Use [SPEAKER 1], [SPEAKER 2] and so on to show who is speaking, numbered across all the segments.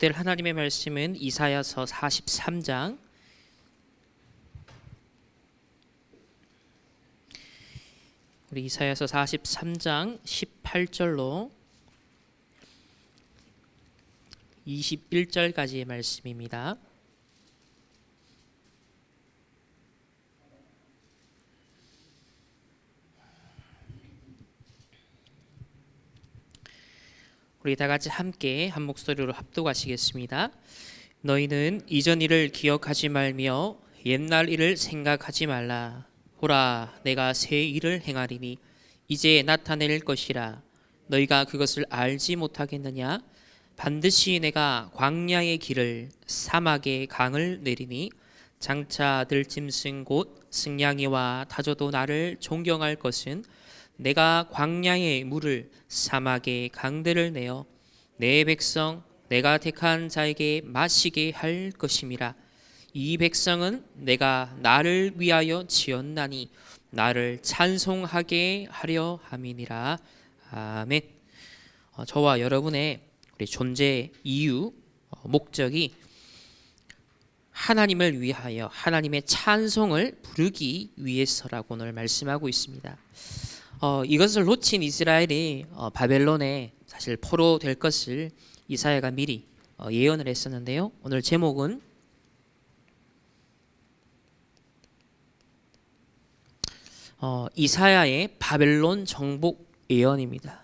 [SPEAKER 1] 될 하나님의 말씀은 이사야서 43장 우리 이사야서 43장 18절로 21절까지의 말씀입니다. 우리 다 같이 함께 한 목소리로 합독하시겠습니다. 너희는 이전 일을 기억하지 말며 옛날 일을 생각하지 말라. 보라, 내가 새 일을 행하리니 이제 나타낼 것이라. 너희가 그것을 알지 못하겠느냐? 반드시 내가 광야의 길을 사막의 강을 내리니 장차 들짐승 곧 승냥이와 타조도 나를 존경할 것은 내가 광야의 물을 사막의 강들을 내어 내 백성 내가 택한 자에게 마시게 할 것임이라. 이 백성은 내가 나를 위하여 지었나니 나를 찬송하게 하려 함이니라. 아멘. 저와 여러분의 우리 존재 이유, 목적이 하나님을 위하여 하나님의 찬송을 부르기 위해서라고 오늘 말씀하고 있습니다. 이것을 놓친 이스라엘이 바벨론에 사실 포로될 것을 이사야가 미리 예언을 했었는데요. 오늘 제목은 이사야의 바벨론 정복 예언입니다.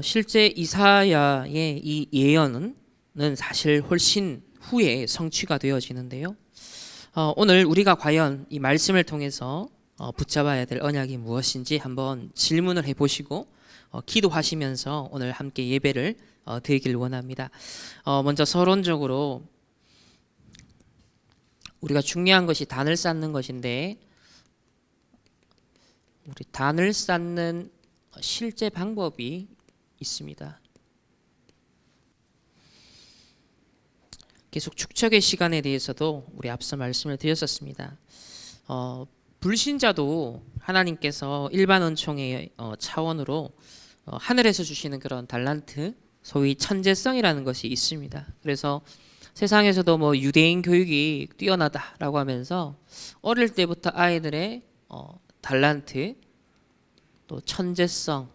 [SPEAKER 1] 실제 이사야의 이 예언은 사실 훨씬 후에 성취가 되어지는데요. 오늘 우리가 과연 이 말씀을 통해서 붙잡아야 될 언약이 무엇인지 한번 질문을 해보시고 기도하시면서 오늘 함께 예배를 드리길 원합니다. 먼저 서론적으로 우리가 중요한 것이 단을 쌓는 것인데, 우리 단을 쌓는 실제 방법이 있습니다. 계속 축적의 시간에 대해서도 우리 앞서 말씀을 드렸었습니다. 불신자도 하나님께서 일반 은총의 차원으로 하늘에서 주시는 그런 달란트, 소위 천재성이라는 것이 있습니다. 그래서 세상에서도 뭐 유대인 교육이 뛰어나다라고 하면서 어릴 때부터 아이들의 달란트, 또 천재성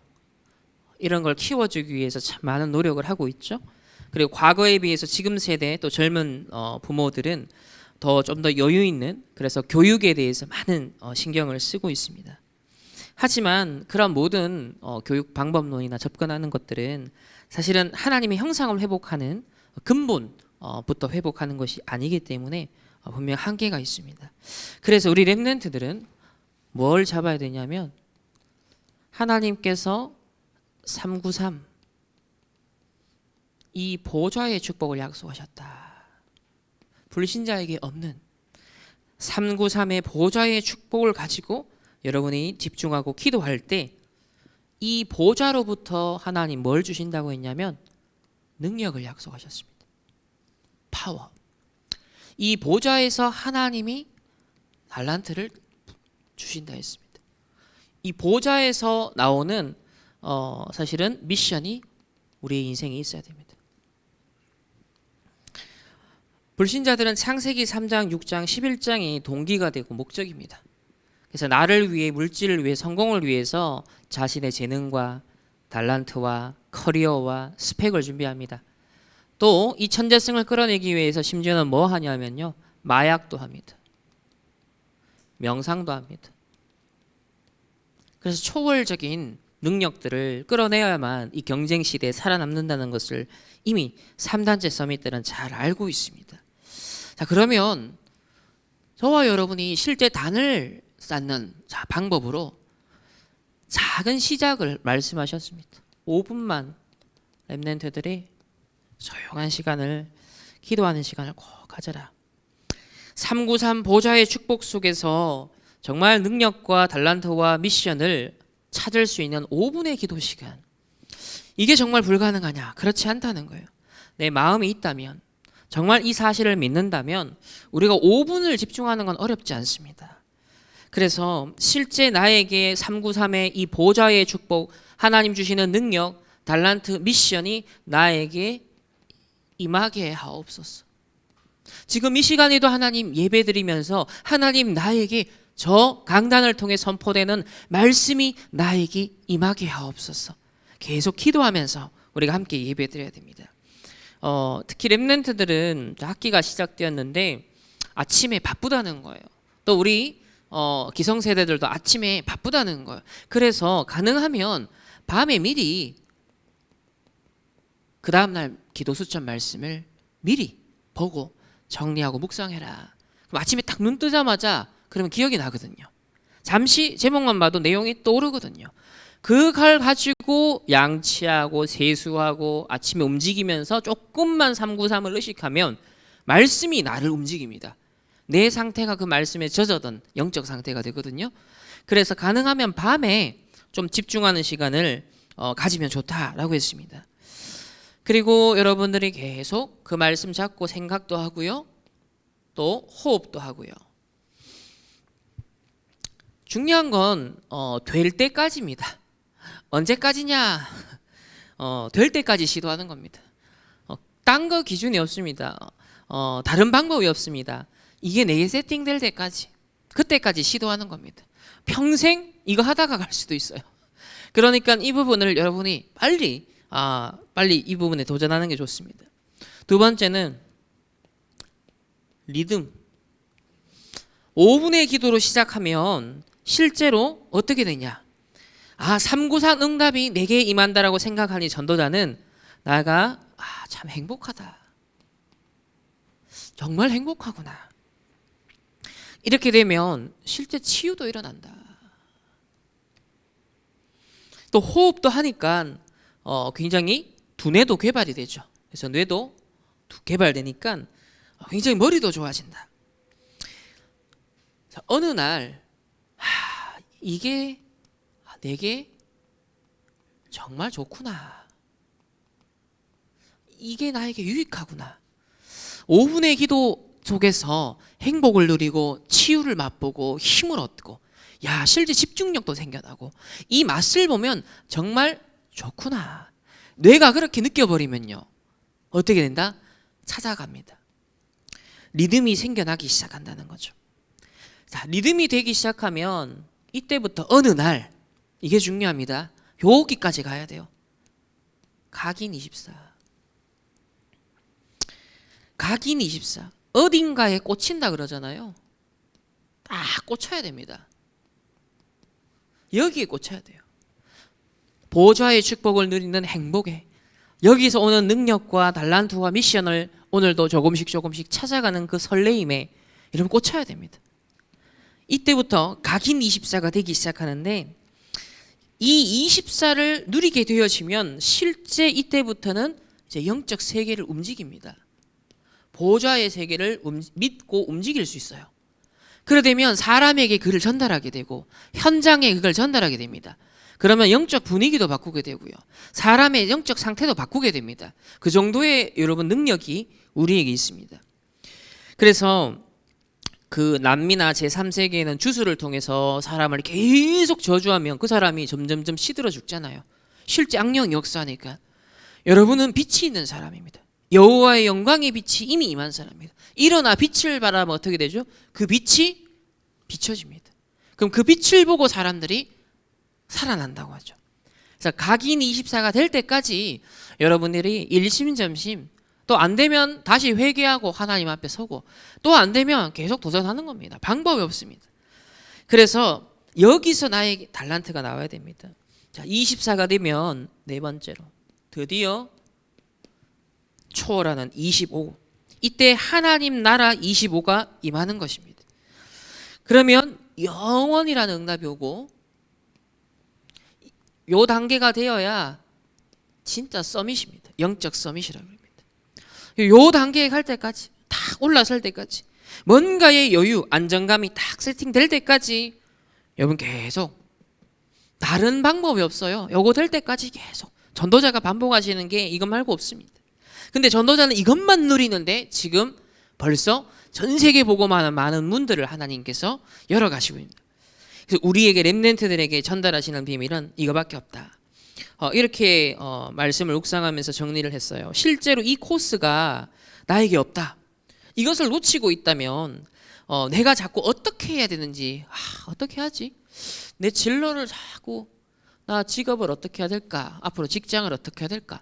[SPEAKER 1] 이런 걸 키워주기 위해서 참 많은 노력을 하고 있죠. 그리고 과거에 비해서 지금 세대 또 젊은 부모들은 좀 더 여유 있는, 그래서 교육에 대해서 많은 신경을 쓰고 있습니다. 하지만 그런 모든 교육 방법론이나 접근하는 것들은 사실은 하나님의 형상을 회복하는 근본부터 회복하는 것이 아니기 때문에 분명 한계가 있습니다. 그래서 우리 렘넌트들은 뭘 잡아야 되냐면, 하나님께서 393 이 보좌의 축복을 약속하셨다. 불신자에게 없는 393의 보좌의 축복을 가지고 여러분이 집중하고 기도할 때 이 보좌로부터 하나님 뭘 주신다고 했냐면 능력을 약속하셨습니다. 파워. 이 보좌에서 하나님이 달란트를 주신다 했습니다. 이 보좌에서 나오는 사실은 미션이 우리의 인생에 있어야 됩니다. 불신자들은 창세기 3장, 6장, 11장이 동기가 되고 목적입니다. 그래서 나를 위해, 물질을 위해, 성공을 위해서 자신의 재능과 달란트와 커리어와 스펙을 준비합니다. 또 이 천재성을 끌어내기 위해서 심지어는 뭐 하냐면요, 마약도 합니다. 명상도 합니다. 그래서 초월적인 능력들을 끌어내야만 이 경쟁 시대에 살아남는다는 것을 이미 3단체 서밋들은 잘 알고 있습니다. 자, 그러면 저와 여러분이 실제 단을 쌓는 방법으로 작은 시작을 말씀하셨습니다. 5분만 렘넌트들이 조용한 시간을, 기도하는 시간을 꼭 가져라. 393 보좌의 축복 속에서 정말 능력과 달란트와 미션을 찾을 수 있는 5분의 기도 시간, 이게 정말 불가능하냐? 그렇지 않다는 거예요. 내 마음이 있다면, 정말 이 사실을 믿는다면 우리가 5분을 집중하는 건 어렵지 않습니다. 그래서 실제 나에게 393의 이 보좌의 축복, 하나님 주시는 능력, 달란트, 미션이 나에게 임하게 하옵소서. 지금 이 시간에도 하나님 예배드리면서 하나님 나에게 저 강단을 통해 선포되는 말씀이 나에게 임하게 하옵소서. 계속 기도하면서 우리가 함께 예배드려야 됩니다. 특히 렘넌트들은 학기가 시작되었는데 아침에 바쁘다는 거예요. 또 우리 기성세대들도 아침에 바쁘다는 거예요. 그래서 가능하면 밤에 미리 그 다음날 기도 수천 말씀을 미리 보고 정리하고 묵상해라. 그럼 아침에 딱 눈 뜨자마자 그러면 기억이 나거든요. 잠시 제목만 봐도 내용이 떠오르거든요. 그걸 가지고 양치하고 세수하고 아침에 움직이면서 조금만 393을 의식하면 말씀이 나를 움직입니다. 내 상태가 그 말씀에 젖어든 영적 상태가 되거든요. 그래서 가능하면 밤에 좀 집중하는 시간을 가지면 좋다라고 했습니다. 그리고 여러분들이 계속 그 말씀 잡고 생각도 하고요. 또 호흡도 하고요. 중요한 건 될 때까지입니다. 언제까지냐? 될 때까지 시도하는 겁니다. 딴 거 기준이 없습니다. 다른 방법이 없습니다. 이게 내게 세팅될 때까지, 그때까지 시도하는 겁니다. 평생 이거 하다가 갈 수도 있어요. 그러니까 이 부분을 여러분이 빨리 이 부분에 도전하는 게 좋습니다. 두 번째는 리듬. 5분의 기도로 시작하면 실제로 어떻게 되냐? 394 응답이 내게 임한다라고 생각하니 전도자는 나가 참 행복하다. 정말 행복하구나. 이렇게 되면 실제 치유도 일어난다. 또 호흡도 하니까 굉장히 두뇌도 개발이 되죠. 그래서 뇌도 개발되니까 굉장히 머리도 좋아진다. 어느 날 이게 내게 정말 좋구나. 이게 나에게 유익하구나. 5분의 기도 속에서 행복을 누리고 치유를 맛보고 힘을 얻고 실제 집중력도 생겨나고 이 맛을 보면 정말 좋구나. 뇌가 그렇게 느껴버리면요. 어떻게 된다? 찾아갑니다. 리듬이 생겨나기 시작한다는 거죠. 자, 리듬이 되기 시작하면 이때부터 어느 날 이게 중요합니다. 여기까지 가야 돼요. 각인 24. 각인 24. 어딘가에 꽂힌다 그러잖아요. 딱 꽂혀야 됩니다. 여기에 꽂혀야 돼요. 보좌의 축복을 누리는 행복에, 여기서 오는 능력과 달란트와 미션을 오늘도 조금씩 찾아가는 그 설레임에 여러분 꽂혀야 됩니다. 이때부터 각인 24가 되기 시작하는데 이 24를 누리게 되어지면 실제 이때부터는 이제 영적 세계를 움직입니다. 보좌의 세계를 믿고 움직일 수 있어요. 그러되면 사람에게 그를 전달하게 되고 현장에 그걸 전달하게 됩니다. 그러면 영적 분위기도 바꾸게 되고요. 사람의 영적 상태도 바꾸게 됩니다. 그 정도의 여러분 능력이 우리에게 있습니다. 그래서 그 남미나 제3세계에는 주술을 통해서 사람을 계속 저주하면 그 사람이 점점점 시들어 죽잖아요. 실제 악령이 역사하니까. 여러분은 빛이 있는 사람입니다. 여호와의 영광의 빛이 이미 임한 사람입니다. 일어나 빛을 바라면 어떻게 되죠? 그 빛이 비춰집니다. 그럼 그 빛을 보고 사람들이 살아난다고 하죠. 그래서 각인 24가 될 때까지 여러분들이 일심점심 또 안 되면 다시 회개하고 하나님 앞에 서고 또 안 되면 계속 도전하는 겁니다. 방법이 없습니다. 그래서 여기서 나의 달란트가 나와야 됩니다. 자, 24가 되면 네 번째로 드디어 초월하는 25. 이때 하나님 나라 25가 임하는 것입니다. 그러면 영원이라는 응답이 오고 요 단계가 되어야 진짜 서밋입니다. 영적 서밋이라고 합니다. 요 단계에 갈 때까지 딱 올라설 때까지 뭔가의 여유, 안정감이 딱 세팅될 때까지 여러분 계속 다른 방법이 없어요. 요거 될 때까지 계속 전도자가 반복하시는 게 이것 말고 없습니다. 근데 전도자는 이것만 누리는데 지금 벌써 전 세계 보고만 하는 많은 문들을 하나님께서 열어가시고 있습니다. 그래서 우리에게 렘넌트들에게 전달하시는 비밀은 이거밖에 없다. 이렇게 말씀을 묵상하면서 정리를 했어요. 실제로 이 코스가 나에게 없다. 이것을 놓치고 있다면 내가 자꾸 어떻게 해야 되는지, 어떻게 하지? 내 진로를 자꾸, 나 직업을 어떻게 해야 될까? 앞으로 직장을 어떻게 해야 될까?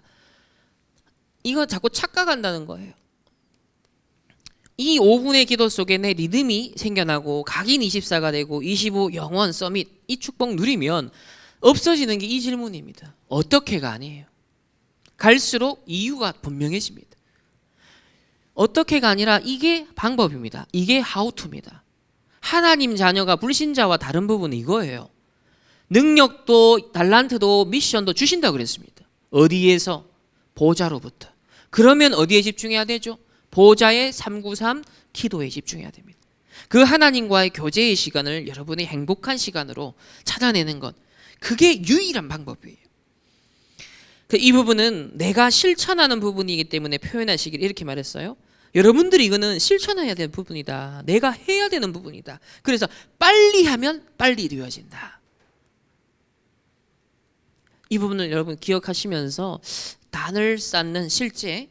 [SPEAKER 1] 이거 자꾸 착각한다는 거예요. 이 5분의 기도 속에 내 리듬이 생겨나고 각인 24가 되고 25 영원 서밋 이 축복 누리면 없어지는 게 이 질문입니다. 어떻게가 아니에요. 갈수록 이유가 분명해집니다. 어떻게가 아니라 이게 방법입니다. 이게 how to입니다. 하나님 자녀가 불신자와 다른 부분은 이거예요. 능력도 달란트도 미션도 주신다고 그랬습니다. 어디에서? 보좌로부터. 그러면 어디에 집중해야 되죠? 보좌의 393 기도에 집중해야 됩니다. 그 하나님과의 교제의 시간을 여러분의 행복한 시간으로 찾아내는 것, 그게 유일한 방법이에요. 이 부분은 내가 실천하는 부분이기 때문에 표현하시길 이렇게 말했어요. 여러분들이 이거는 실천해야 되는 부분이다. 내가 해야 되는 부분이다. 그래서 빨리 하면 빨리 이루어진다. 이 부분을 여러분 기억하시면서 단을 쌓는 실제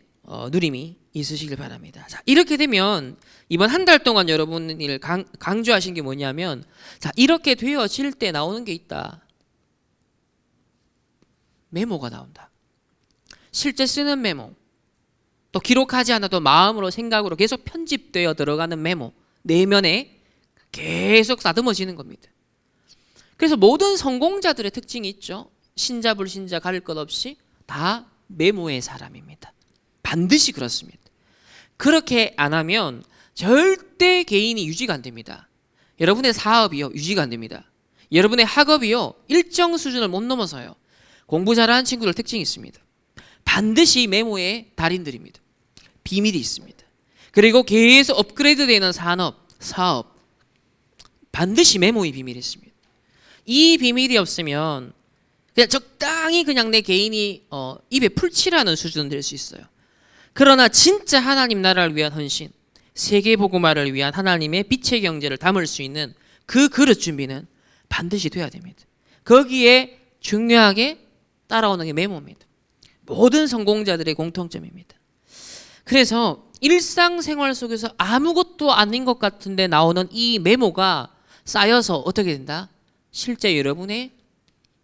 [SPEAKER 1] 누림이 있으시길 바랍니다. 자, 이렇게 되면 이번 한 달 동안 여러분이 강조하신 게 뭐냐면, 자, 이렇게 되어질 때 나오는 게 있다. 메모가 나온다. 실제 쓰는 메모, 또 기록하지 않아도 마음으로 생각으로 계속 편집되어 들어가는 메모, 내면에 계속 다듬어지는 겁니다. 그래서 모든 성공자들의 특징이 있죠. 신자 불신자 가릴 것 없이 다 메모의 사람입니다. 반드시 그렇습니다. 그렇게 안 하면 절대 개인이 유지가 안 됩니다. 여러분의 사업이요, 유지가 안 됩니다. 여러분의 학업이요, 일정 수준을 못 넘어서요. 공부 잘하는 친구들 특징이 있습니다. 반드시 메모의 달인들입니다. 비밀이 있습니다. 그리고 계속 업그레이드 되는 산업, 사업, 반드시 메모의 비밀이 있습니다. 이 비밀이 없으면 그냥 적당히 그냥 내 개인이 입에 풀칠하는 수준은 될 수 있어요. 그러나 진짜 하나님 나라를 위한 헌신, 세계 복음화를 위한 하나님의 빛의 경제를 담을 수 있는 그 그릇 준비는 반드시 돼야 됩니다. 거기에 중요하게 따라오는 게 메모입니다. 모든 성공자들의 공통점입니다. 그래서 일상생활 속에서 아무것도 아닌 것 같은데 나오는 이 메모가 쌓여서 어떻게 된다? 실제 여러분의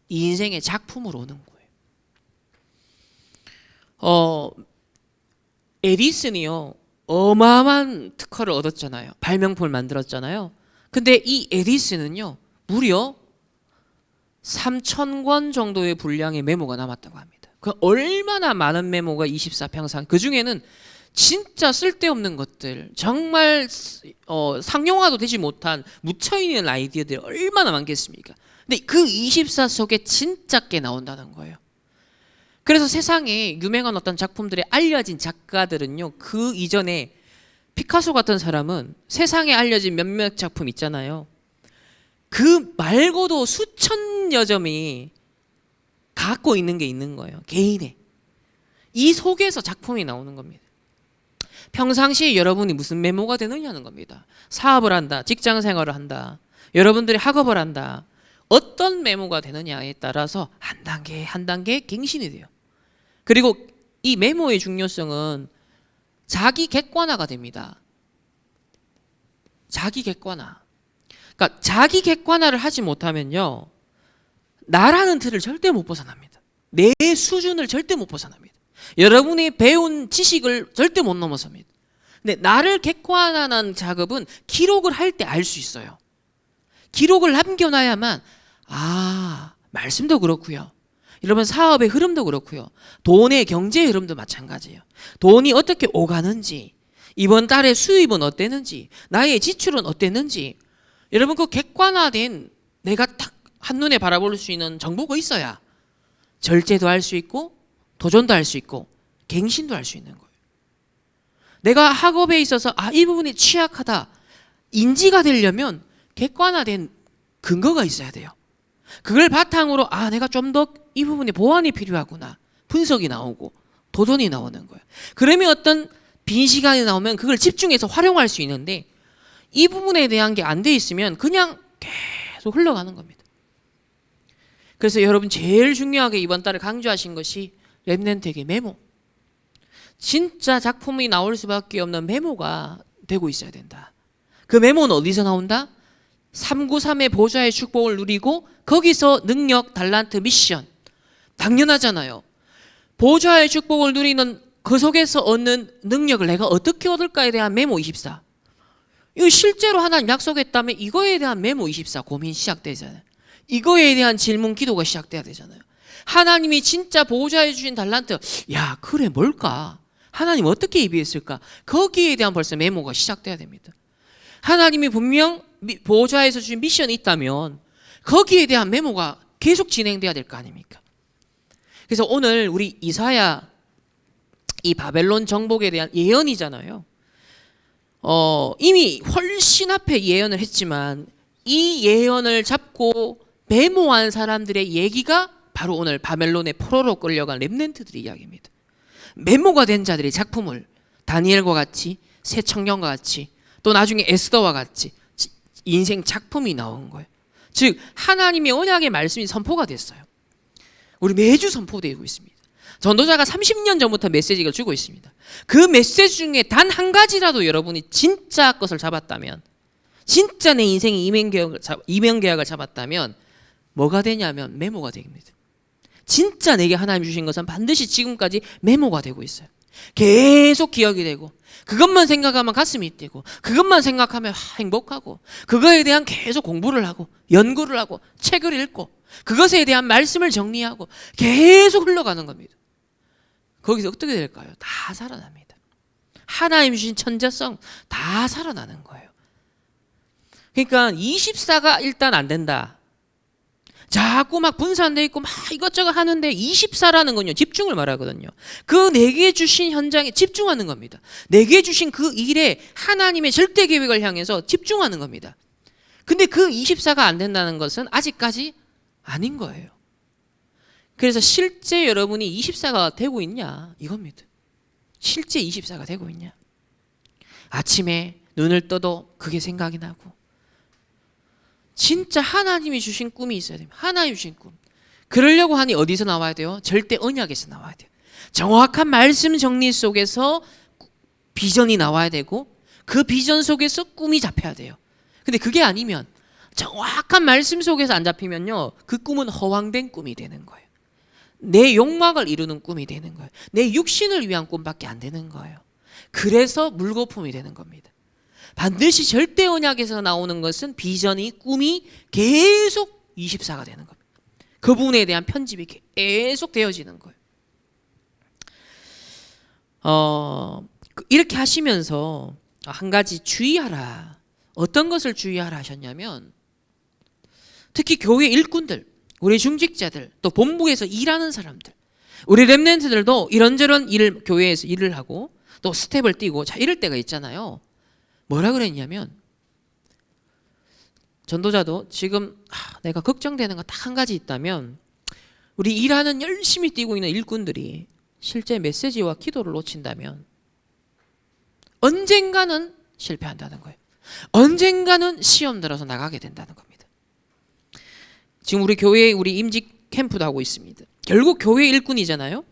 [SPEAKER 1] 이 인생의 작품으로 오는 거예요. 에디슨이요, 어마어마한 특허를 얻었잖아요. 발명품을 만들었잖아요. 근데 이 에디슨은요, 무려 3,000권 정도의 분량의 메모가 남았다고 합니다. 그 얼마나 많은 메모가 24평상, 그 중에는 진짜 쓸데없는 것들, 정말 상용화도 되지 못한 묻혀있는 아이디어들이 얼마나 많겠습니까? 근데 그 24 속에 진짜 게 나온다는 거예요. 그래서 세상에 유명한 어떤 작품들이 알려진 작가들은요, 그 이전에 피카소 같은 사람은 세상에 알려진 몇몇 작품 있잖아요. 그 말고도 수천여 점이 갖고 있는 게 있는 거예요. 개인의. 이 속에서 작품이 나오는 겁니다. 평상시에 여러분이 무슨 메모가 되느냐는 겁니다. 사업을 한다, 직장 생활을 한다, 여러분들이 학업을 한다, 어떤 메모가 되느냐에 따라서 한 단계 한 단계 갱신이 돼요. 그리고 이 메모의 중요성은 자기 객관화가 됩니다. 자기 객관화. 그러니까 자기 객관화를 하지 못하면요, 나라는 틀을 절대 못 벗어납니다. 내 수준을 절대 못 벗어납니다. 여러분이 배운 지식을 절대 못 넘어섭니다. 근데 나를 객관화하는 작업은 기록을 할 때 알 수 있어요. 기록을 남겨놔야만, 말씀도 그렇고요, 여러분 사업의 흐름도 그렇고요, 돈의 경제의 흐름도 마찬가지예요. 돈이 어떻게 오가는지, 이번 달에 수입은 어땠는지, 나의 지출은 어땠는지, 여러분 그 객관화된 내가 딱 한눈에 바라볼 수 있는 정보가 있어야 절제도 할 수 있고 도전도 할 수 있고 갱신도 할 수 있는 거예요. 내가 학업에 있어서 이 부분이 취약하다 인지가 되려면 객관화된 근거가 있어야 돼요. 그걸 바탕으로 내가 좀 더 이 부분에 보완이 필요하구나, 분석이 나오고 도전이 나오는 거예요. 그러면 어떤 빈 시간이 나오면 그걸 집중해서 활용할 수 있는데 이 부분에 대한 게 안 돼 있으면 그냥 계속 흘러가는 겁니다. 그래서 여러분 제일 중요하게 이번 달에 강조하신 것이 렘넌트에게 메모. 진짜 작품이 나올 수밖에 없는 메모가 되고 있어야 된다. 그 메모는 어디서 나온다? 393의 보좌의 축복을 누리고 거기서 능력, 달란트, 미션. 당연하잖아요. 보좌의 축복을 누리는 그 속에서 얻는 능력을 내가 어떻게 얻을까에 대한 메모 24. 이거 실제로 하나님 약속했다면 이거에 대한 메모 24 고민 시작되잖아요. 이거에 대한 질문 기도가 시작돼야 되잖아요. 하나님이 진짜 보호자해 주신 달란트, 야 그래 뭘까? 하나님 어떻게 예비했을까? 거기에 대한 벌써 메모가 시작돼야 됩니다. 하나님이 분명 보호자에서 주신 미션이 있다면 거기에 대한 메모가 계속 진행돼야 될 거 아닙니까? 그래서 오늘 우리 이사야 이 바벨론 정복에 대한 예언이잖아요. 이미 훨씬 앞에 예언을 했지만 이 예언을 잡고 메모한 사람들의 얘기가 바로 오늘 바벨론의 포로로 끌려간 렘넌트들의 이야기입니다. 메모가 된 자들의 작품을 다니엘과 같이 새 청년과 같이 또 나중에 에스더와 같이 인생 작품이 나온 거예요. 즉 하나님의 언약의 말씀이 선포가 됐어요. 우리 매주 선포되고 있습니다. 전도자가 30년 전부터 메시지를 주고 있습니다. 그 메시지 중에 단 한 가지라도 여러분이 진짜 것을 잡았다면, 진짜 내 인생의 이명계약을 잡았다면 뭐가 되냐면 메모가 됩니다. 진짜 내게 하나님 주신 것은 반드시 지금까지 메모가 되고 있어요. 계속 기억이 되고 그것만 생각하면 가슴이 뛰고 그것만 생각하면 행복하고 그거에 대한 계속 공부를 하고 연구를 하고 책을 읽고 그것에 대한 말씀을 정리하고 계속 흘러가는 겁니다. 거기서 어떻게 될까요? 다 살아납니다. 하나님 주신 천재성 다 살아나는 거예요. 그러니까 24가 일단 안 된다. 자꾸 막 분산돼 있고 막 이것저것 하는데 24라는 건요 집중을 말하거든요. 그 내게 주신 현장에 집중하는 겁니다. 내게 주신 그 일에 하나님의 절대 계획을 향해서 집중하는 겁니다. 근데 그 24가 안 된다는 것은 아직까지 아닌 거예요. 그래서 실제 여러분이 24가 되고 있냐 이겁니다. 실제 24가 되고 있냐. 아침에 눈을 떠도 그게 생각이 나고 진짜 하나님이 주신 꿈이 있어야 됩니다. 하나님이 주신 꿈. 그러려고 하니 어디서 나와야 돼요? 절대 언약에서 나와야 돼요. 정확한 말씀 정리 속에서 비전이 나와야 되고 그 비전 속에서 꿈이 잡혀야 돼요. 근데 그게 아니면 정확한 말씀 속에서 안 잡히면요 그 꿈은 허황된 꿈이 되는 거예요. 내 욕망을 이루는 꿈이 되는 거예요. 내 육신을 위한 꿈밖에 안 되는 거예요. 그래서 물거품이 되는 겁니다. 반드시 절대 언약에서 나오는 것은 비전이 꿈이 계속 24가 되는 겁니다. 그 부분에 대한 편집이 계속 되어지는 거예요. 이렇게 하시면서 한 가지 주의하라. 어떤 것을 주의하라 하셨냐면 특히 교회 일꾼들, 우리 중직자들, 또 본부에서 일하는 사람들, 우리 렘넌트들도 이런저런 일을 교회에서 일을 하고 또 스텝을 띄고 자 이럴 때가 있잖아요. 뭐라 그랬냐면 전도자도 지금 내가 걱정되는 거 딱 한 가지 있다면 우리 일하는 열심히 뛰고 있는 일꾼들이 실제 메시지와 기도를 놓친다면 언젠가는 실패한다는 거예요. 언젠가는 시험 들어서 나가게 된다는 겁니다. 지금 우리 교회에 우리 임직 캠프도 하고 있습니다. 결국 교회 일꾼이잖아요.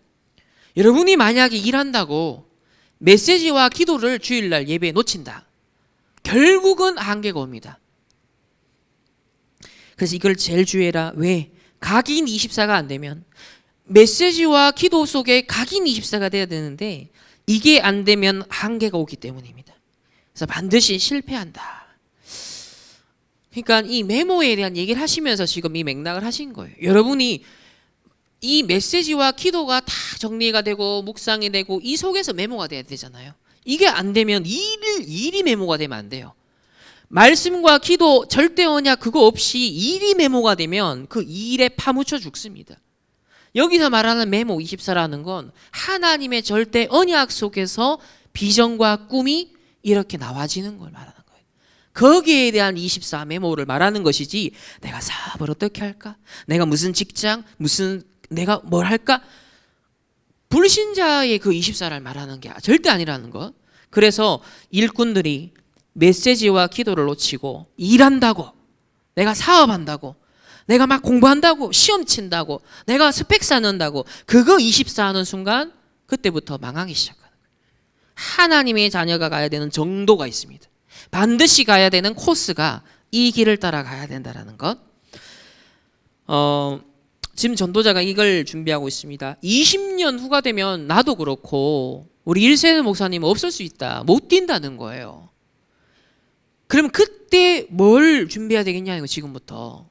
[SPEAKER 1] 여러분이 만약에 일한다고 메시지와 기도를 주일날 예배에 놓친다. 결국은 한계가 옵니다. 그래서 이걸 제일 주의해라. 왜? 각인 24가 안 되면 메시지와 기도 속에 각인 24가 돼야 되는데 이게 안 되면 한계가 오기 때문입니다. 그래서 반드시 실패한다. 그러니까 이 메모에 대한 얘기를 하시면서 지금 이 맥락을 하신 거예요. 여러분이 이 메시지와 기도가 다 정리가 되고 묵상이 되고 이 속에서 메모가 돼야 되잖아요. 이게 안 되면 일이 메모가 되면 안 돼요. 말씀과 기도 절대 언약 그거 없이 일이 메모가 되면 그 일에 파묻혀 죽습니다. 여기서 말하는 메모 24라는 건 하나님의 절대 언약 속에서 비전과 꿈이 이렇게 나와지는 걸 말하는 거예요. 거기에 대한 24 메모를 말하는 것이지 내가 사업을 어떻게 할까? 내가 무슨 직장, 내가 뭘 할까? 불신자의 그 24를 말하는 게 절대 아니라는 것. 그래서 일꾼들이 메시지와 기도를 놓치고 일한다고, 내가 사업한다고, 내가 막 공부한다고, 시험 친다고, 내가 스펙 쌓는다고 그거 24 하는 순간 그때부터 망하기 시작하는 거예요. 하나님의 자녀가 가야 되는 정도가 있습니다. 반드시 가야 되는 코스가 이 길을 따라가야 된다는 것. 지금 전도자가 이걸 준비하고 있습니다. 20년 후가 되면 나도 그렇고 우리 1세대 목사님은 없을 수 있다. 못 뛴다는 거예요. 그럼 그때 뭘 준비해야 되겠냐는 거. 지금부터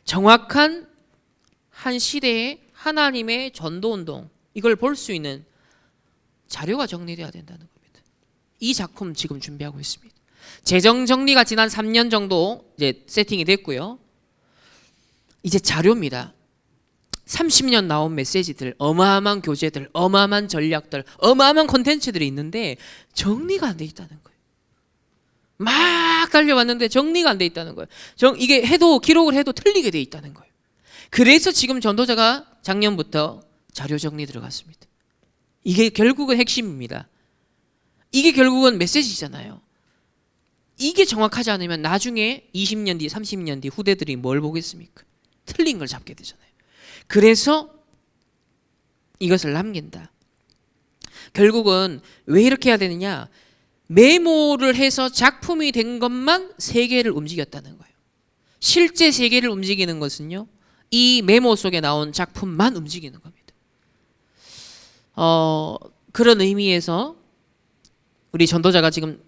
[SPEAKER 1] 정확한 한 시대의 하나님의 전도운동, 이걸 볼 수 있는 자료가 정리돼야 된다는 겁니다. 이 작품 지금 준비하고 있습니다. 재정 정리가 지난 3년 정도 이제 세팅이 됐고요. 이제 자료입니다. 30년 나온 메시지들, 어마어마한 교재들, 어마어마한 전략들, 어마어마한 콘텐츠들이 있는데 정리가 안 돼 있다는 거예요. 막 달려왔는데 정리가 안 돼 있다는 거예요. 이게 해도 기록을 해도 틀리게 돼 있다는 거예요. 그래서 지금 전도자가 작년부터 자료 정리 들어갔습니다. 이게 결국은 핵심입니다. 이게 결국은 메시지잖아요. 이게 정확하지 않으면 나중에 20년 뒤, 30년 뒤 후대들이 뭘 보겠습니까? 틀린 걸 잡게 되잖아요. 그래서 이것을 남긴다. 결국은 왜 이렇게 해야 되느냐? 메모를 해서 작품이 된 것만 세계를 움직였다는 거예요. 실제 세계를 움직이는 것은요, 이 메모 속에 나온 작품만 움직이는 겁니다. 그런 의미에서 우리 전도자가 지금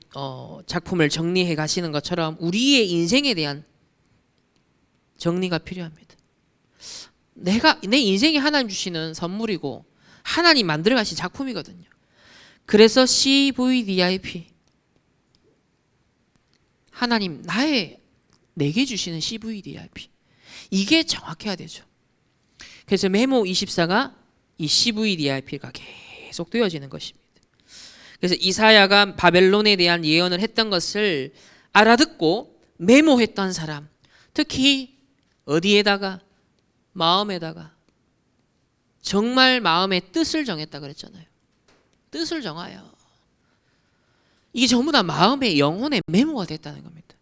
[SPEAKER 1] 작품을 정리해 가시는 것처럼 우리의 인생에 대한 정리가 필요합니다. 내 인생이 하나님 주시는 선물이고 하나님 만들어 가신 작품이거든요. 그래서 CVDIP, 하나님 내게 주시는 CVDIP, 이게 정확해야 되죠. 그래서 메모 24가 이 CVDIP가 계속 되어지는 것입니다. 그래서 이사야가 바벨론에 대한 예언을 했던 것을 알아듣고 메모했던 사람, 특히 어디에다가? 마음에다가. 정말 마음의 뜻을 정했다 그랬잖아요. 뜻을 정하여. 이게 전부 다 마음의 영혼의 메모가 됐다는 겁니다.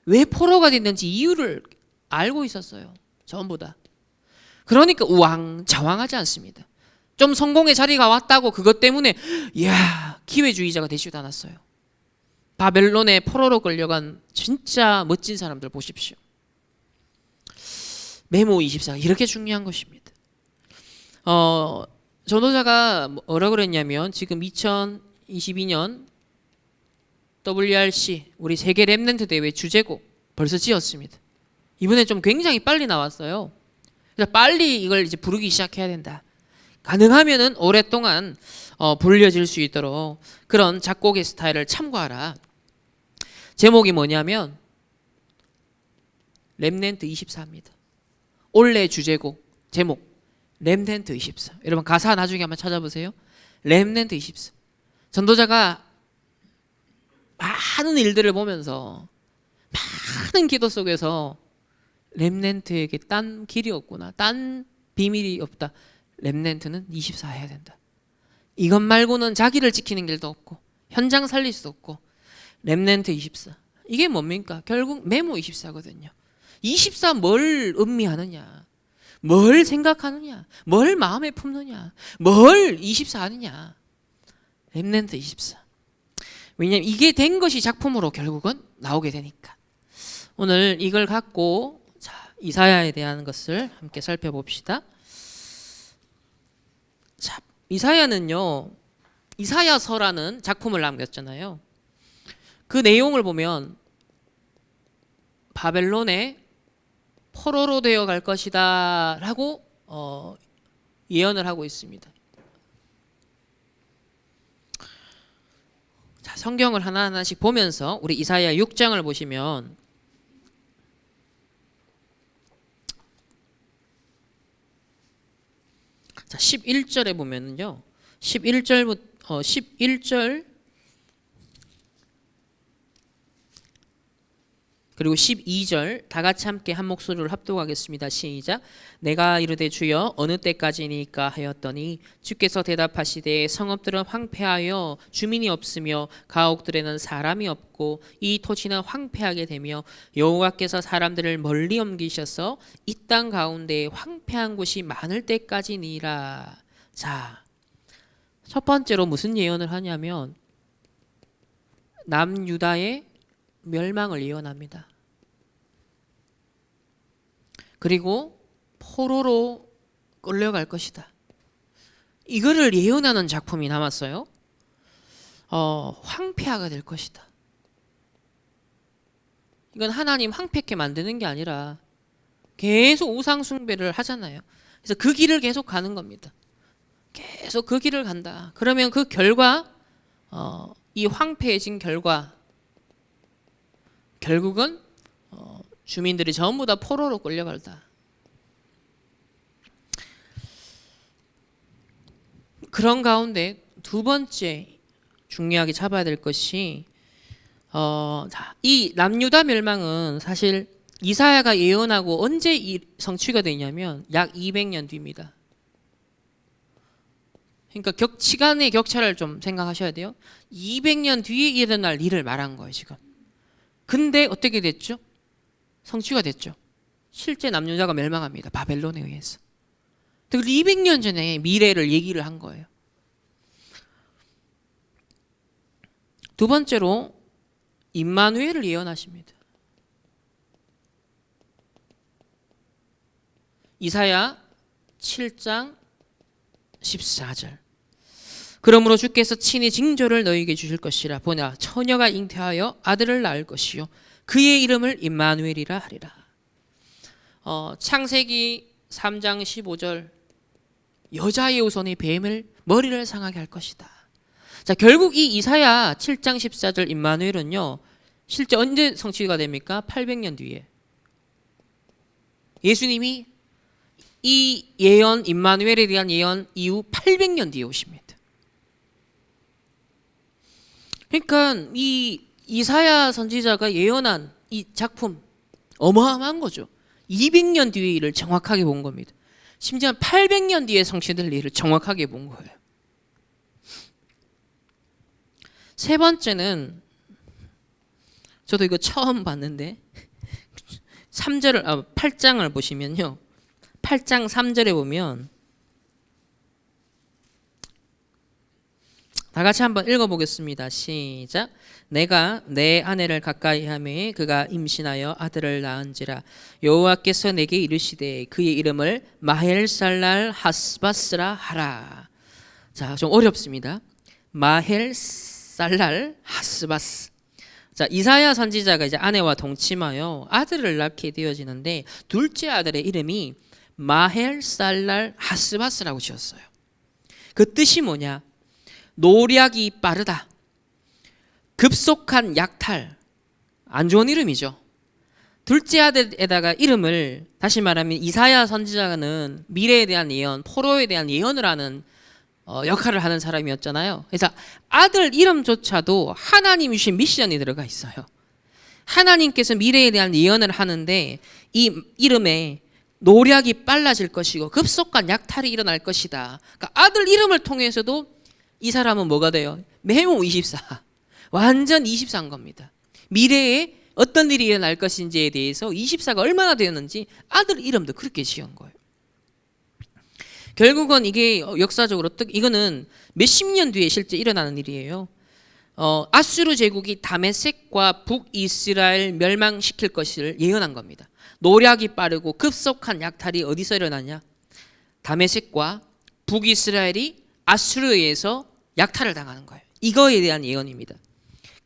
[SPEAKER 1] 왜 포로가 됐는지 이유를 알고 있었어요. 전부 다. 그러니까 우왕좌왕하지 않습니다. 좀 성공의 자리가 왔다고 그것 때문에 이야, 기회주의자가 되지도 않았어요. 바벨론의 포로로 끌려간 진짜 멋진 사람들 보십시오. 메모 24가 이렇게 중요한 것입니다. 전도자가 뭐라 그랬냐면 지금 2022년 WRC 우리 세계 렘넌트 대회 주제곡 벌써 지었습니다. 이번에 좀 굉장히 빨리 나왔어요. 그래서 빨리 이걸 이제 부르기 시작해야 된다. 가능하면은 오랫동안 불려질 수 있도록 그런 작곡의 스타일을 참고하라. 제목이 뭐냐면 렘넌트 24입니다. 올해 주제곡 제목 렘넌트 24. 여러분 가사 나중에 한번 찾아보세요. 렘넌트 24. 전도자가 많은 일들을 보면서 많은 기도 속에서 렘넌트에게 딴 길이 없구나, 딴 비밀이 없다. 렘넌트는 24 해야 된다. 이것 말고는 자기를 지키는 길도 없고 현장 살릴 수 없고 렘넌트 24. 이게 뭡니까? 결국 메모 24거든요. 24 뭘 음미하느냐, 뭘 생각하느냐, 뭘 마음에 품느냐, 뭘 24 하느냐. 렘넌트 24. 왜냐하면 이게 된 것이 작품으로 결국은 나오게 되니까. 오늘 이걸 갖고 이사야에 대한 것을 함께 살펴봅시다. 자, 이사야는요, 이사야서라는 작품을 남겼잖아요. 그 내용을 보면 바벨론의 포로로 되어 갈 것이다 라고 예언을 하고 있습니다. 자, 성경을 하나하나씩 보면서 우리 이사야 6장을 보시면 자, 11절에 보면은요. 11절 그리고 12절 다 같이 함께 한 목소리로 합독하겠습니다. 시작. 내가 이르되 주여 어느 때까지니까 하였더니 주께서 대답하시되 성읍들은 황폐하여 주민이 없으며 가옥들에는 사람이 없고 이 토지는 황폐하게 되며 여호와께서 사람들을 멀리 옮기셔서 이 땅 가운데 황폐한 곳이 많을 때까지니라. 자, 첫 번째로 무슨 예언을 하냐면 남유다의 멸망을 예언합니다. 그리고 포로로 끌려갈 것이다. 이거를 예언하는 작품이 남았어요. 황폐화가 될 것이다. 이건 하나님 황폐케 만드는 게 아니라 계속 우상 숭배를 하잖아요. 그래서 그 길을 계속 가는 겁니다. 계속 그 길을 간다. 그러면 그 결과 이 황폐해진 결과 결국은 주민들이 전부 다 포로로 끌려갈다. 그런 가운데 두 번째 중요하게 잡아야 될 것이 이 남유다 멸망은 사실 이사야가 예언하고 언제 성취가 되냐면 약 200년 뒤입니다. 그러니까 시간의 격차를 좀 생각하셔야 돼요. 200년 뒤에 일어날 일을 말한 거예요, 지금. 근데 어떻게 됐죠? 성취가 됐죠. 실제 남유다가 멸망합니다. 바벨론에 의해서. 200년 전에 미래를 얘기를 한 거예요. 두 번째로 임마누엘을 예언하십니다. 이사야 7장 14절. 그러므로 주께서 친히 징조를 너희에게 주실 것이라. 보나 처녀가 잉태하여 아들을 낳을 것이요 그의 이름을 임마누엘이라 하리라. 창세기 3장 15절. 여자의 후손이 뱀을 머리를 상하게 할 것이다. 자, 결국 이 이사야 7장 14절 임마누엘은요, 실제 언제 성취가 됩니까? 800년 뒤에. 예수님이 이 예언, 임마누엘에 대한 예언 이후 800년 뒤에 오십니다. 그러니까 이 이사야 선지자가 예언한 이 작품 어마어마한 거죠. 200년 뒤의 일을 정확하게 본 겁니다. 심지어 800년 뒤에 성취될 일을 정확하게 본 거예요. 세 번째는 저도 이거 처음 봤는데 8장을 보시면요. 8장 3절에 보면 다 같이 한번 읽어보겠습니다. 시작. 내가 내 아내를 가까이 하매 그가 임신하여 아들을 낳은지라. 여호와께서 내게 이르시되 그의 이름을 마헬살랄 하스바스라 하라. 자, 좀 어렵습니다. 마헬살랄 하스바스. 자, 이사야 선지자가 이제 아내와 동침하여 아들을 낳게 되어지는데 둘째 아들의 이름이 마헬살랄 하스바스라고 지었어요. 그 뜻이 뭐냐? 노략이 빠르다. 급속한 약탈. 안 좋은 이름이죠. 둘째 아들에다가 이름을, 다시 말하면 이사야 선지자는 미래에 대한 예언, 포로에 대한 예언을 하는 역할을 하는 사람이었잖아요. 그래서 아들 이름조차도 하나님이 주신 미션이 들어가 있어요. 하나님께서 미래에 대한 예언을 하는데 이 이름에 노략이 빨라질 것이고 급속한 약탈이 일어날 것이다. 그러니까 아들 이름을 통해서도 이 사람은 뭐가 돼요? 메모 24. 완전 24인 겁니다. 미래에 어떤 일이 일어날 것인지에 대해서 24가 얼마나 되었는지 아들 이름도 그렇게 지은 거예요. 결국은 이게 역사적으로 이거는 몇십 년 뒤에 실제 일어나는 일이에요. 아수르 제국이 다메섹과 북이스라엘 멸망시킬 것을 예언한 겁니다. 노략이 빠르고 급속한 약탈이 어디서 일어나냐? 다메섹과 북이스라엘이 아수르에 의해서 약탈을 당하는 거예요. 이거에 대한 예언입니다.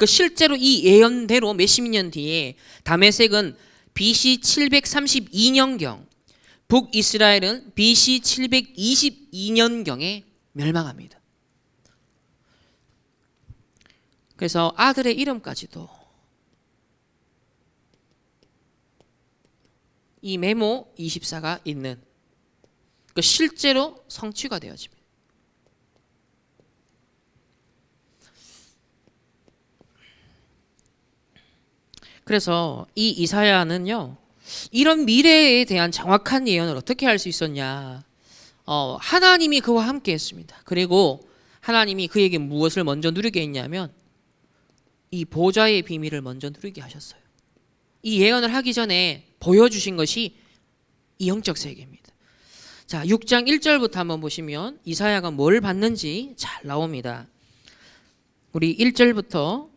[SPEAKER 1] 실제로 이 예언대로 몇십 년 뒤에 다메섹은 BC 732년경, 북이스라엘은 BC 722년경에 멸망합니다. 그래서 아들의 이름까지도 이 메모 24가 있는, 실제로 성취가 되어집니다. 그래서 이 이사야는요, 이런 미래에 대한 정확한 예언을 어떻게 할 수 있었냐? 하나님이 그와 함께 했습니다. 그리고 하나님이 그에게 무엇을 먼저 누리게 했냐면 이 보좌의 비밀을 먼저 누리게 하셨어요. 이 예언을 하기 전에 보여주신 것이 이 영적 세계입니다. 자, 6장 1절부터 한번 보시면 이사야가 뭘 봤는지 잘 나옵니다. 우리 1절부터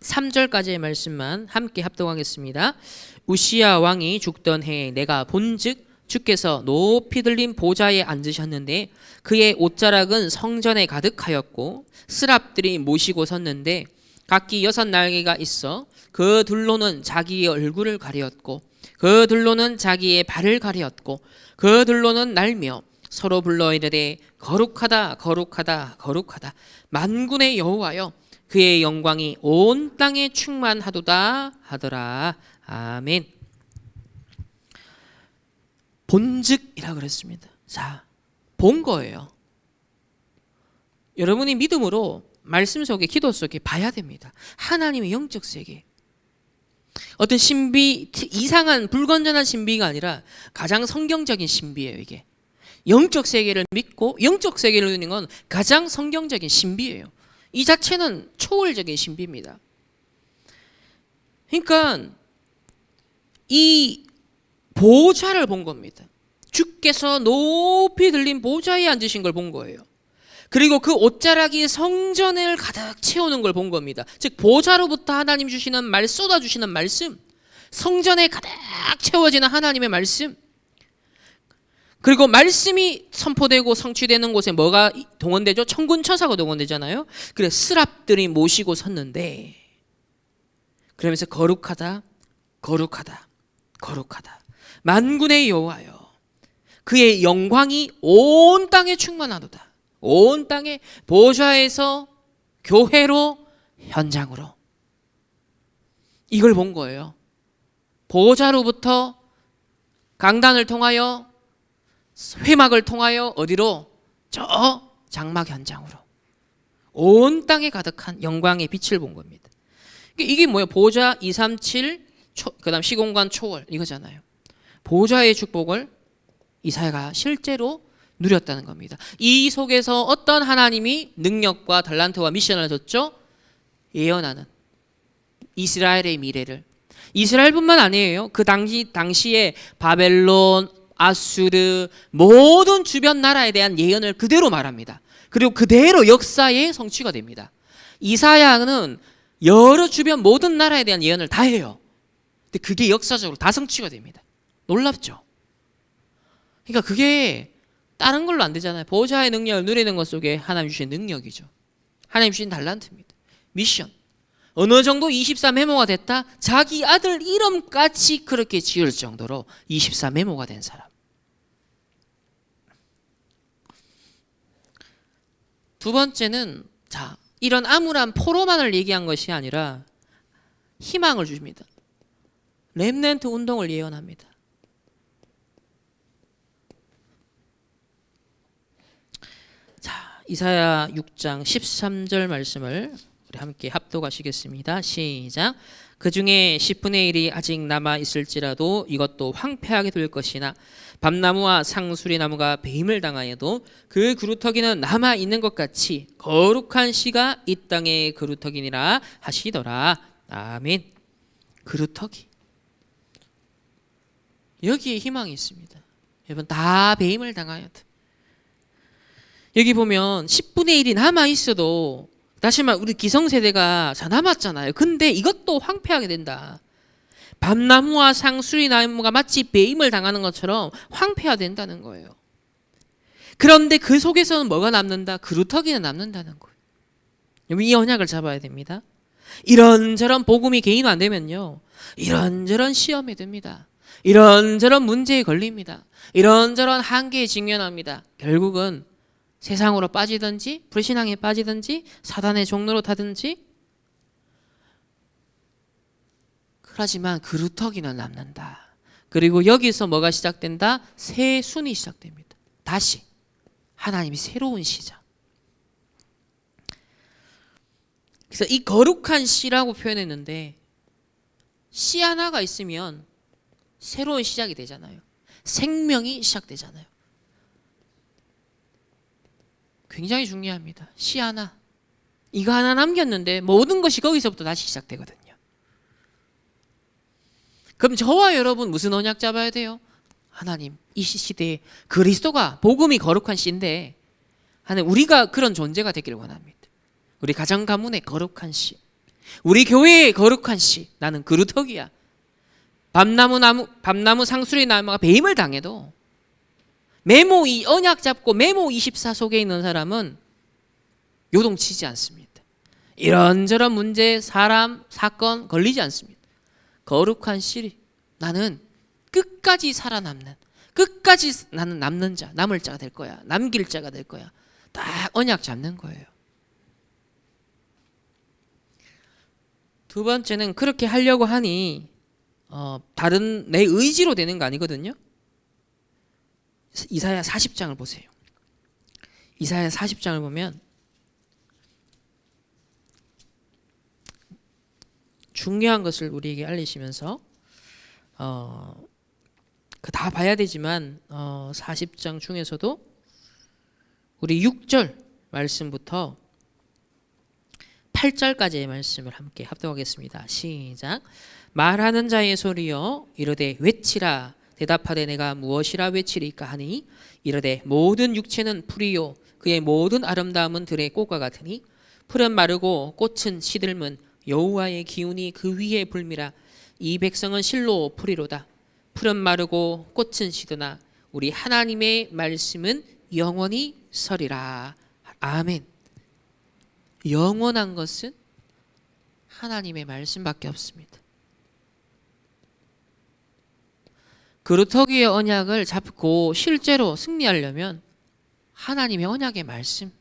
[SPEAKER 1] 3절까지의 말씀만 함께 합독하겠습니다. 우시야 왕이 죽던 해에 내가 본즉 주께서 높이 들린 보좌에 앉으셨는데 그의 옷자락은 성전에 가득하였고 스랍들이 모시고 섰는데 각기 6날개가 있어 그 둘로는 자기의 얼굴을 가리었고 그 둘로는 자기의 발을 가리었고 그 둘로는 날며 서로 불러 이르되 거룩하다 거룩하다 거룩하다 만군의 여호와여 그의 영광이 온 땅에 충만하도다 하더라. 아멘. 본즉이라 그랬습니다. 자, 본 거예요. 여러분이 믿음으로 말씀 속에 기도 속에 봐야 됩니다. 하나님의 영적 세계. 어떤 신비, 이상한 불건전한 신비가 아니라 가장 성경적인 신비예요. 이게 영적 세계를 믿고 영적 세계를 누리는 건 가장 성경적인 신비예요. 이 자체는 초월적인 신비입니다. 그러니까 이 보좌를 본 겁니다. 주께서 높이 들린 보좌에 앉으신 걸 본 거예요. 그리고 그 옷자락이 성전을 가득 채우는 걸 본 겁니다. 즉 보좌로부터 하나님 주시는 말, 쏟아주시는 말씀, 성전에 가득 채워지는 하나님의 말씀, 그리고 말씀이 선포되고 성취되는 곳에 뭐가 동원되죠? 천군 천사가 동원되잖아요. 그래 스랍들이 모시고 섰는데 그러면서 거룩하다 거룩하다 거룩하다 만군의 여호와여 그의 영광이 온 땅에 충만하도다. 온 땅에 보좌에서 교회로 현장으로 이걸 본 거예요. 보좌로부터 강단을 통하여 회막을 통하여 어디로? 저 장막 현장으로 온 땅에 가득한 영광의 빛을 본 겁니다. 이게 뭐예요? 보좌 237 그 다음 시공간 초월 이거잖아요. 보좌의 축복을 이사야가 실제로 누렸다는 겁니다. 이 속에서 어떤 하나님이 능력과 달란트와 미션을 줬죠? 예언하는 이스라엘의 미래를. 이스라엘뿐만 아니에요. 그 당시에 바벨론, 아수르 모든 주변 나라에 대한 예언을 그대로 말합니다. 그리고 그대로 역사의 성취가 됩니다. 이사야는 여러 주변 모든 나라에 대한 예언을 다 해요. 근데 그게 역사적으로 다 성취가 됩니다. 놀랍죠? 그러니까 그게 다른 걸로 안 되잖아요. 보좌의 능력을 누리는 것 속에 하나님 주신 능력이죠. 하나님 주신 달란트입니다. 미션. 어느 정도 24메모가 됐다? 자기 아들 이름까지 그렇게 지을 정도로 24메모가 된 사람. 두 번째는 자, 이런 암울한 포로만을 얘기한 것이 아니라 희망을 줍니다. 렘넌트 운동을 예언합니다. 자, 이사야 6장 13절 말씀을 우리 함께 합독하시겠습니다. 시작. 그 중에 10분의 1이 아직 남아 있을지라도 이것도 황폐하게 될 것이나 밤나무와 상수리 나무가 배임을 당하여도 그 그루터기는 남아 있는 것 같이 거룩한 씨가 이 땅의 그루터기니라 하시더라. 아멘. 그루터기. 여기에 희망이 있습니다. 여러분 다 배임을 당하여도 여기 보면 10분의 1이 남아 있어도 다시 말 우리 기성세대가 다 남았잖아요. 근데 이것도 황폐하게 된다. 밤나무와 상수리 나무가 마치 배임을 당하는 것처럼 황폐화된다는 거예요. 그런데 그 속에서는 뭐가 남는다? 그루터기는 남는다는 거예요. 이 언약을 잡아야 됩니다. 이런저런 복음이 개인 안 되면요, 이런저런 시험에 듭니다. 이런저런 문제에 걸립니다. 이런저런 한계에 직면합니다. 결국은 세상으로 빠지든지 불신앙에 빠지든지 사단의 종로로 타든지. 하지만 그루터기는 남는다. 그리고 여기서 뭐가 시작된다? 새 순이 시작됩니다. 다시 하나님이 새로운 시작. 그래서 이 거룩한 씨라고 표현했는데 씨 하나가 있으면 새로운 시작이 되잖아요. 생명이 시작되잖아요. 굉장히 중요합니다. 씨 하나. 이거 하나 남겼는데 모든 것이 거기서부터 다시 시작되거든요. 그럼 저와 여러분 무슨 언약 잡아야 돼요? 하나님, 이 시대에 그리스도가 복음이 거룩한 씨인데 하나님, 우리가 그런 존재가 되기를 원합니다. 우리 가정 가문의 거룩한 씨, 우리 교회의 거룩한 씨. 나는 그루터기야. 밤나무 상수리 나무가 배임을 당해도 메모 이 언약 잡고 메모 24 속에 있는 사람은 요동치지 않습니다. 이런저런 문제, 사람, 사건 걸리지 않습니다. 거룩한 씨, 나는 끝까지 살아남는, 끝까지 나는 남는 자, 남을 자가 될 거야. 남길 자가 될 거야. 딱 언약 잡는 거예요. 두 번째는 그렇게 하려고 하니 다른 내 의지로 되는 거 아니거든요. 이사야 40장을 보세요. 이사야 40장을 보면 중요한 것을 우리에게 알리시면서 다 봐야 되지만 40장 중에서도 우리 6절 말씀부터 8절까지의 말씀을 함께 합독하겠습니다. 시작. 말하는 자의 소리여 이르되 외치라. 대답하되 내가 무엇이라 외치리까 하니 이르되 모든 육체는 풀이요 그의 모든 아름다움은 들의 꽃과 같으니 풀은 마르고 꽃은 시들면 여호와의 기운이 그 위에 불미라. 이 백성은 실로 풀이로다. 풀은 마르고 꽃은 시드나 우리 하나님의 말씀은 영원히 서리라. 아멘. 영원한 것은 하나님의 말씀밖에 없습니다. 그루터기의 언약을 잡고 실제로 승리하려면 하나님의 언약의 말씀,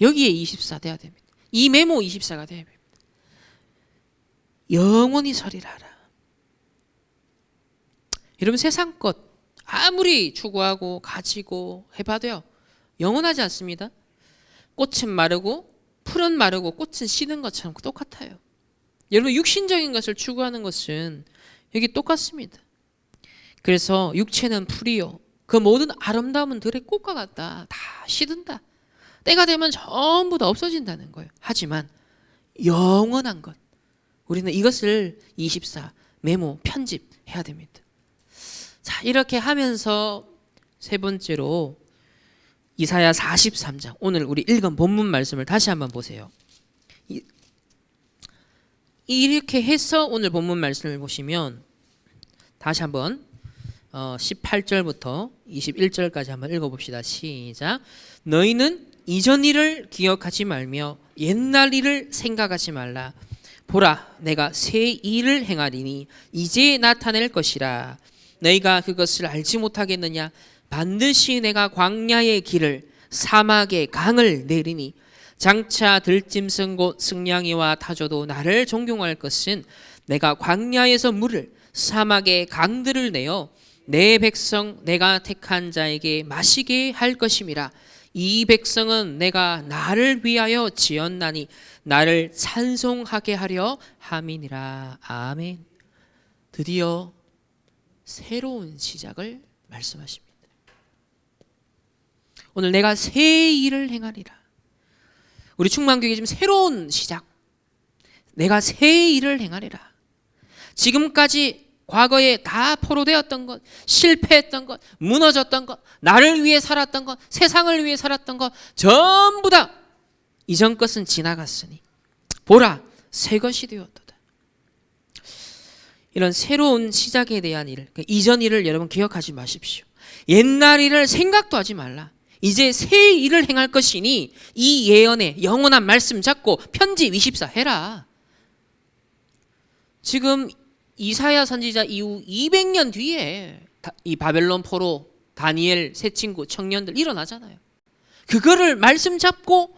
[SPEAKER 1] 여기에 24 돼야 됩니다. 이 메모 24가 돼야 됩니다. 영원히 서리라라. 여러분, 세상 것 아무리 추구하고 가지고 해봐도요 영원하지 않습니다. 꽃은 마르고 풀은 마르고 꽃은 시든 것처럼 똑같아요. 여러분, 육신적인 것을 추구하는 것은 여기 똑같습니다. 그래서 육체는 풀이요 그 모든 아름다움은 들의 꽃과 같다. 다 시든다. 때가 되면 전부 다 없어진다는 거예요. 하지만 영원한 것, 우리는 이것을 24 메모 편집해야 됩니다. 자, 이렇게 하면서 세 번째로 이사야 43장, 오늘 우리 읽은 본문 말씀을 다시 한번 보세요. 이렇게 해서 오늘 본문 말씀을 보시면 다시 한번 18절부터 21절까지 한번 읽어봅시다. 시작. 너희는 이전 일을 기억하지 말며 옛날 일을 생각하지 말라. 보라, 내가 새 일을 행하리니 이제 나타낼 것이라. 너희가 그것을 알지 못하겠느냐? 반드시 내가 광야의 길을 사막의 강을 내리니 장차 들짐승 곧 승냥이와 타조도 나를 존경할 것은 내가 광야에서 물을 사막의 강들을 내어 내 백성 내가 택한 자에게 마시게 할 것임이라. 이 백성은 내가 나를 위하여 지었나니 나를 찬송하게 하려 함이니라. 아멘. 드디어 새로운 시작을 말씀하십니다. 오늘 내가 새 일을 행하리라. 우리 충만교회 지금 새로운 시작, 내가 새 일을 행하리라. 지금까지 과거에 다 포로되었던 것, 실패했던 것, 무너졌던 것, 나를 위해 살았던 것, 세상을 위해 살았던 것 전부 다 이전 것은 지나갔으니 보라, 새 것이 되었도다. 이런 새로운 시작에 대한 일, 이전 일을 여러분 기억하지 마십시오. 옛날 일을 생각도 하지 말라. 이제 새 일을 행할 것이니 이 예언의 영원한 말씀 잡고 편지 24 해라. 지금 이사야 선지자 이후 200년 뒤에 이 바벨론 포로, 다니엘 세 친구, 청년들 일어나잖아요. 그거를 말씀 잡고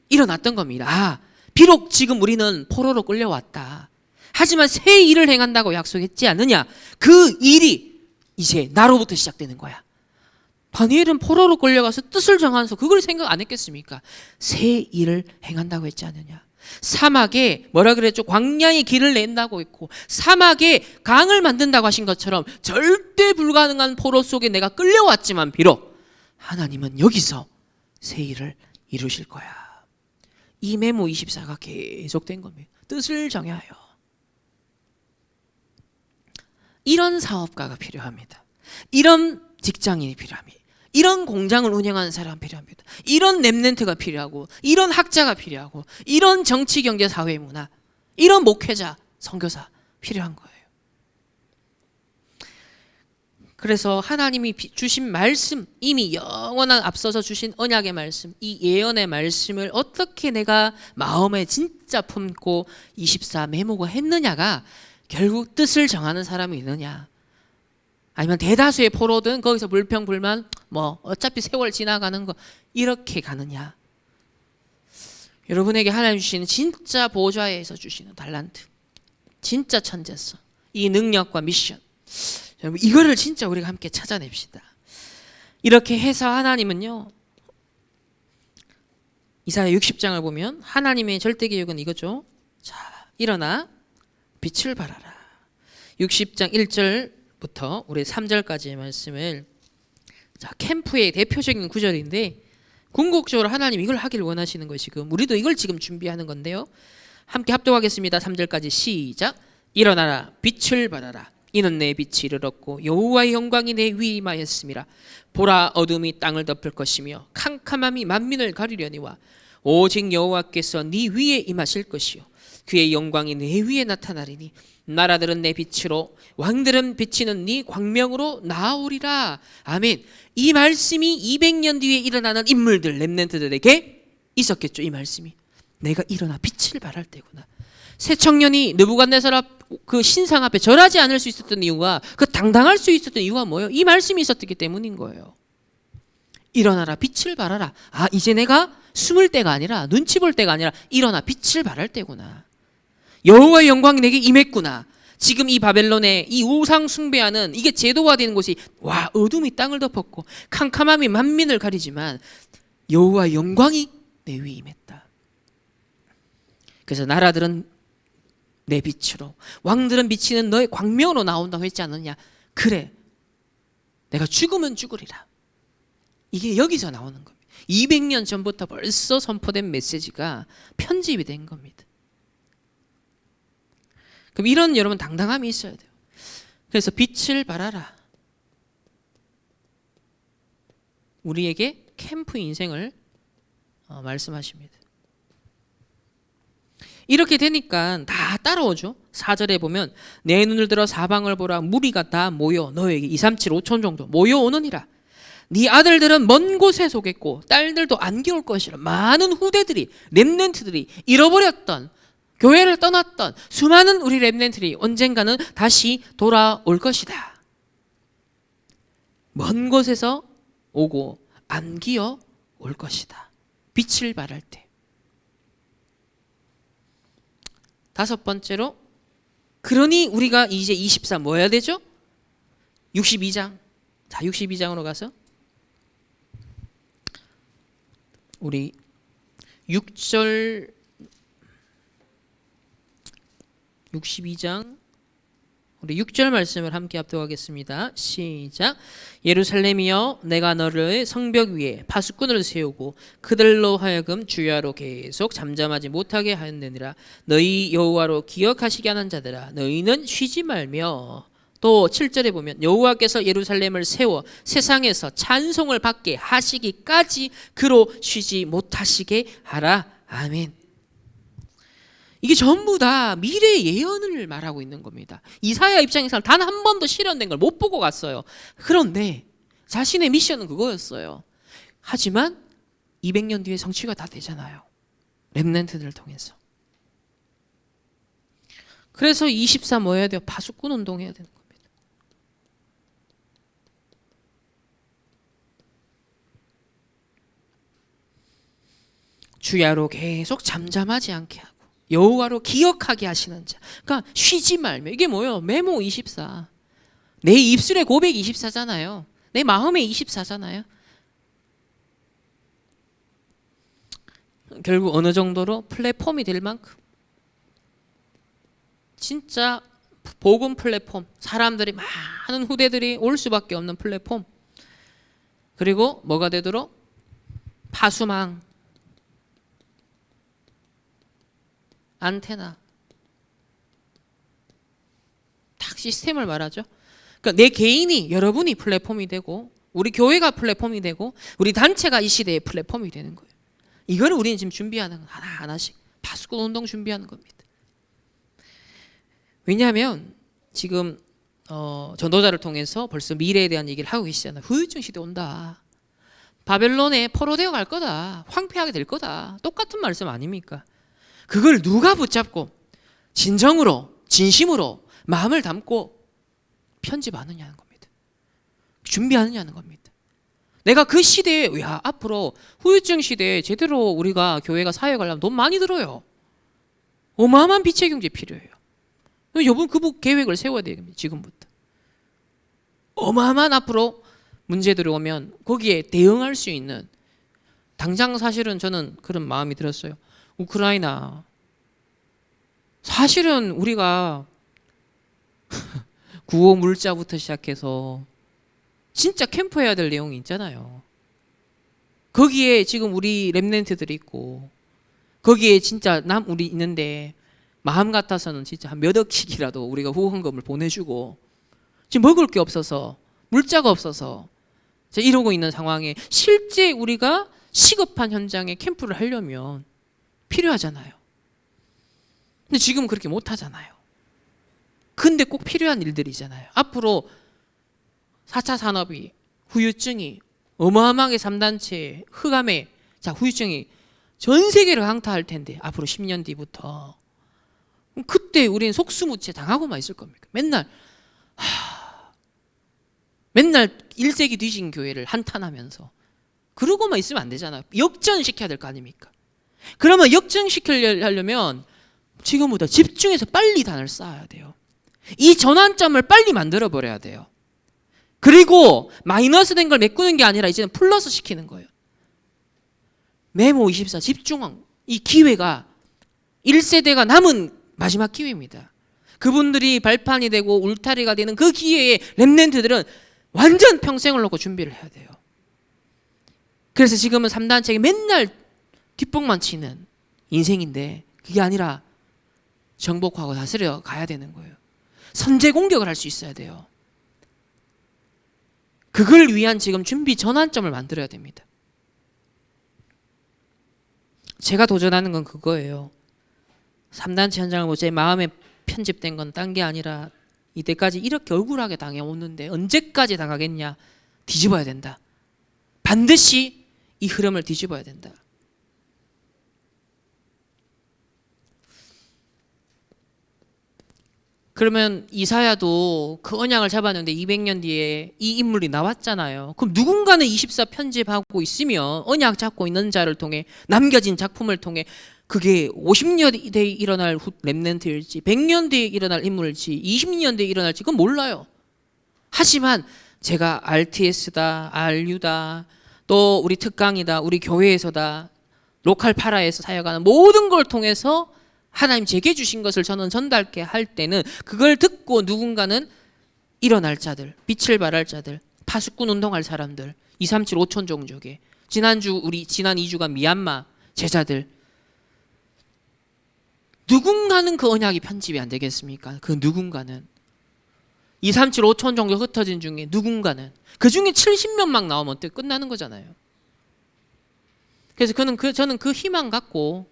[SPEAKER 1] 일어났던 겁니다. 아, 비록 지금 우리는 포로로 끌려왔다. 하지만 새 일을 행한다고 약속했지 않느냐? 그 일이 이제 나로부터 시작되는 거야. 다니엘은 포로로 끌려가서 뜻을 정하면서 그걸 생각 안 했겠습니까? 새 일을 행한다고 했지 않느냐? 사막에 뭐라 그랬죠? 광야의 길을 낸다고 했고 사막에 강을 만든다고 하신 것처럼 절대 불가능한 포로 속에 내가 끌려왔지만 비록 하나님은 여기서 새 일을 이루실 거야. 이 메모 24가 계속된 겁니다. 뜻을 정하여. 이런 사업가가 필요합니다. 이런 직장인이 필요합니다. 이런 공장을 운영하는 사람이 필요합니다. 이런 렘넌트가 필요하고 이런 학자가 필요하고 이런 정치, 경제, 사회, 문화, 이런 목회자, 선교사 필요한 거예요. 그래서 하나님이 주신 말씀, 이미 영원한 앞서서 주신 언약의 말씀, 이 예언의 말씀을 어떻게 내가 마음에 진짜 품고 24 메모가 했느냐가 결국 뜻을 정하는 사람이 있느냐, 아니면 대다수의 포로든 거기서 불평불만 뭐 어차피 세월 지나가는 거 이렇게 가느냐. 여러분에게 하나님 주시는 진짜 보좌에서 주시는 달란트, 진짜 천재성, 이 능력과 미션, 여러분 이거를 진짜 우리가 함께 찾아냅시다. 이렇게 해서 하나님은요, 이사야 60장을 보면 하나님의 절대계획은 이거죠. 자, 일어나 빛을 발하라. 60장 1절부터 우리 3절까지의 말씀을, 자, 캠프의 대표적인 구절인데 궁극적으로 하나님 이걸 하길 원하시는 거예요. 지금 우리도 이걸 지금 준비하는 건데요. 함께 합독하겠습니다. 3절까지 시작. 일어나라 빛을 발하라. 이는 내 빛이 이르렀고 여호와의 영광이 내 위에 임하였음이라. 보라 어둠이 땅을 덮을 것이며 캄캄함이 만민을 가리려니와 오직 여호와께서 네 위에 임하실 것이요 그의 영광이 내 위에 나타나리니 나라들은 내 빛으로 왕들은 비치는 네 광명으로 나오리라. 아멘. 이 말씀이 200년 뒤에 일어나는 인물들, 렘넌트들에게 있었겠죠. 이 말씀이 내가 일어나 빛을 발할 때구나. 새 청년이 느부갓네살 그 신상 앞에 절하지 않을 수 있었던 이유가, 그 당당할 수 있었던 이유가 뭐예요? 이 말씀이 있었기 때문인 거예요. 일어나라 빛을 발하라. 아, 이제 내가 숨을 때가 아니라, 눈치 볼 때가 아니라 일어나 빛을 발할 때구나. 여호와의 영광이 내게 임했구나. 지금 이 바벨론의 이 우상 숭배하는 이게 제도화되는 곳이, 와, 어둠이 땅을 덮었고 캄캄함이 만민을 가리지만 여호와의 영광이 내 위에 임했다. 그래서 나라들은 내 빛으로, 왕들은 비치는 너의 광명으로 나온다고 했지 않느냐. 그래, 내가 죽으면 죽으리라. 이게 여기서 나오는 겁니다. 200년 전부터 벌써 선포된 메시지가 편집이 된 겁니다. 그럼 이런 여러분 당당함이 있어야 돼요. 그래서 빛을 발하라. 우리에게 캠프 인생을 말씀하십니다. 이렇게 되니까 다 따라오죠. 4절에 보면 내 눈을 들어 사방을 보라. 무리가 다 모여 너에게 2, 3, 7, 5천 정도 모여오느니라. 네 아들들은 먼 곳에 속했고 딸들도 안겨올 것이라. 많은 후대들이, 렘넌트들이, 잃어버렸던, 교회를 떠났던 수많은 우리 렘넌트들이 언젠가는 다시 돌아올 것이다. 먼 곳에서 오고 안기어 올 것이다. 빛을 발할 때. 다섯 번째로, 그러니 우리가 이제 24 뭐 해야 되죠? 62장. 자, 62장으로 가서 우리 6절 62장 우리 6절 말씀을 함께 합독하겠습니다. 시작. 예루살렘이여 내가 너를 성벽 위에 파수꾼을 세우고 그들로 하여금 주야로 계속 잠잠하지 못하게 하였느니라. 너희 여호와로 기억하시게 하는 자들아 너희는 쉬지 말며. 또 7절에 보면 여호와께서 예루살렘을 세워 세상에서 찬송을 받게 하시기까지 그로 쉬지 못하시게 하라. 아멘. 이게 전부 다 미래 예언을 말하고 있는 겁니다. 이사야 입장에서는 단 한 번도 실현된 걸 못 보고 갔어요. 그런데 자신의 미션은 그거였어요. 하지만 200년 뒤에 성취가 다 되잖아요. 렘넌트들을 통해서. 그래서 24 뭐 해야 돼요? 파수꾼 운동해야 되는 겁니다. 주야로 계속 잠잠하지 않게 하고 여호와로 기억하게 하시는 자. 그러니까 쉬지 말며. 이게 뭐예요? 메모 24. 내 입술의 고백 24잖아요. 내 마음의 24잖아요. 결국 어느 정도로 플랫폼이 될 만큼 진짜 복음 플랫폼, 사람들이 많은 후대들이 올 수밖에 없는 플랫폼, 그리고 뭐가 되도록 파수망, 안테나, 딱 시스템을 말하죠. 그러니까 내 개인이, 여러분이 플랫폼이 되고 우리 교회가 플랫폼이 되고 우리 단체가 이 시대의 플랫폼이 되는 거예요. 이거를 우리는 지금 준비하는 거 하나하나씩 파수꾼 운동 준비하는 겁니다. 왜냐하면 지금 전도자를 통해서 벌써 미래에 대한 얘기를 하고 계시잖아요. 후유증 시대 온다. 바벨론에 포로되어 갈 거다. 황폐하게 될 거다. 똑같은 말씀 아닙니까? 그걸 누가 붙잡고 진정으로 진심으로 마음을 담고 편집하느냐는 겁니다. 준비하느냐는 겁니다. 내가 그 시대에 앞으로 후유증 시대에 제대로 우리가 교회가 사회에 가려면 돈 많이 들어요. 어마어마한 빛의 경제 필요해요. 여러분 그 계획을 세워야 됩니다. 지금부터. 어마어마한 앞으로 문제들이 오면 거기에 대응할 수 있는, 당장 사실은 저는 그런 마음이 들었어요. 우크라이나 사실은 우리가 구호 물자부터 시작해서 진짜 캠프해야 될 내용이 있잖아요. 거기에 지금 우리 랩런트들이 있고 거기에 진짜 우리 있는데 마음 같아서는 진짜 한 몇 억씩이라도 우리가 후원금을 보내주고 지금 먹을 게 없어서 물자가 없어서 이러고 있는 상황에 실제 우리가 시급한 현장에 캠프를 하려면 필요하잖아요. 근데 지금 그렇게 못 하잖아요. 근데 꼭 필요한 일들이잖아요. 앞으로 4차 산업이, 후유증이 어마어마하게 3단체 흑암에 후유증이 전 세계를 강타할 텐데 앞으로 10년 뒤부터 그때 우리는 속수무책 당하고만 있을 겁니까? 맨날 1세기 뒤진 교회를 한탄하면서 그러고만 있으면 안 되잖아요. 역전시켜야 될 거 아닙니까? 그러면 역전시키려면 지금보다 집중해서 빨리 단을 쌓아야 돼요. 이 전환점을 빨리 만들어 버려야 돼요. 그리고 마이너스 된 걸 메꾸는 게 아니라 이제는 플러스 시키는 거예요. 메모 24 집중한 이 기회가 1세대가 남은 마지막 기회입니다. 그분들이 발판이 되고 울타리가 되는 그 기회에 랩런트들은 완전 평생을 놓고 준비를 해야 돼요. 그래서 지금은 3단체에 맨날 뒷봉만 치는 인생인데 그게 아니라 정복하고 다스려 가야 되는 거예요. 선제 공격을 할 수 있어야 돼요. 그걸 위한 지금 준비 전환점을 만들어야 됩니다. 제가 도전하는 건 그거예요. 3단체 현장을 보고 제 마음에 편집된 건 딴 게 아니라 이때까지 이렇게 억울하게 당해오는데 언제까지 당하겠냐. 뒤집어야 된다. 반드시 이 흐름을 뒤집어야 된다. 그러면 이사야도 그 언약을 잡았는데 200년 뒤에 이 인물이 나왔잖아요. 그럼 누군가는 24 편집하고 있으면 언약 잡고 있는 자를 통해 남겨진 작품을 통해 그게 50년 뒤에 일어날 랩런트일지 100년 뒤에 일어날 인물일지 20년 뒤에 일어날지 그건 몰라요. 하지만 제가 RTS다, RU다, 또 우리 특강이다, 우리 교회에서다, 로컬 파라에서 사역하는 모든 걸 통해서 하나님 제게 주신 것을 저는 전달케 할 때는 그걸 듣고 누군가는 일어날 자들, 빛을 발할 자들, 파수꾼 운동할 사람들, 237 5천 종족에 지난 2주가 미얀마 제자들 누군가는 그 언약이 편집이 안 되겠습니까? 그 누군가는 237 5천 종족 흩어진 중에 누군가는 그 중에 70명만 나오면 어떻게 끝나는 거잖아요. 그래서 저는 그 희망 갖고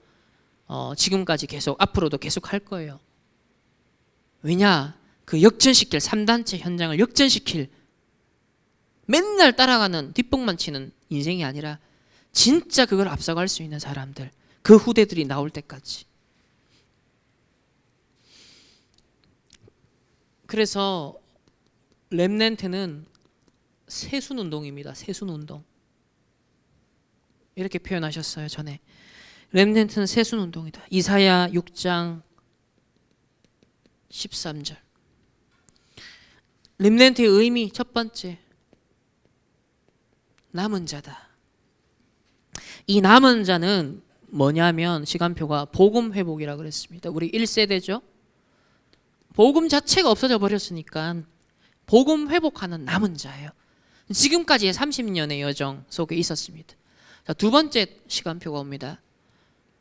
[SPEAKER 1] 지금까지 계속 앞으로도 계속 할 거예요. 왜냐? 그 역전시킬 3단체 현장을 역전시킬 맨날 따라가는 뒷봉만 치는 인생이 아니라 진짜 그걸 앞서갈 수 있는 사람들, 그 후대들이 나올 때까지. 그래서 렘넌트는 새순운동입니다. 새순운동. 이렇게 표현하셨어요. 전에. 렘넌트는 새순운동이다. 이사야 6장 13절. 렘넌트의 의미 첫 번째, 남은 자다. 이 남은 자는 뭐냐면 시간표가 복음 회복이라 그랬습니다. 우리 1세대죠. 복음 자체가 없어져 버렸으니까 복음 회복하는 남은 자예요. 지금까지의 30년의 여정 속에 있었습니다. 자, 두 번째 시간표가 옵니다.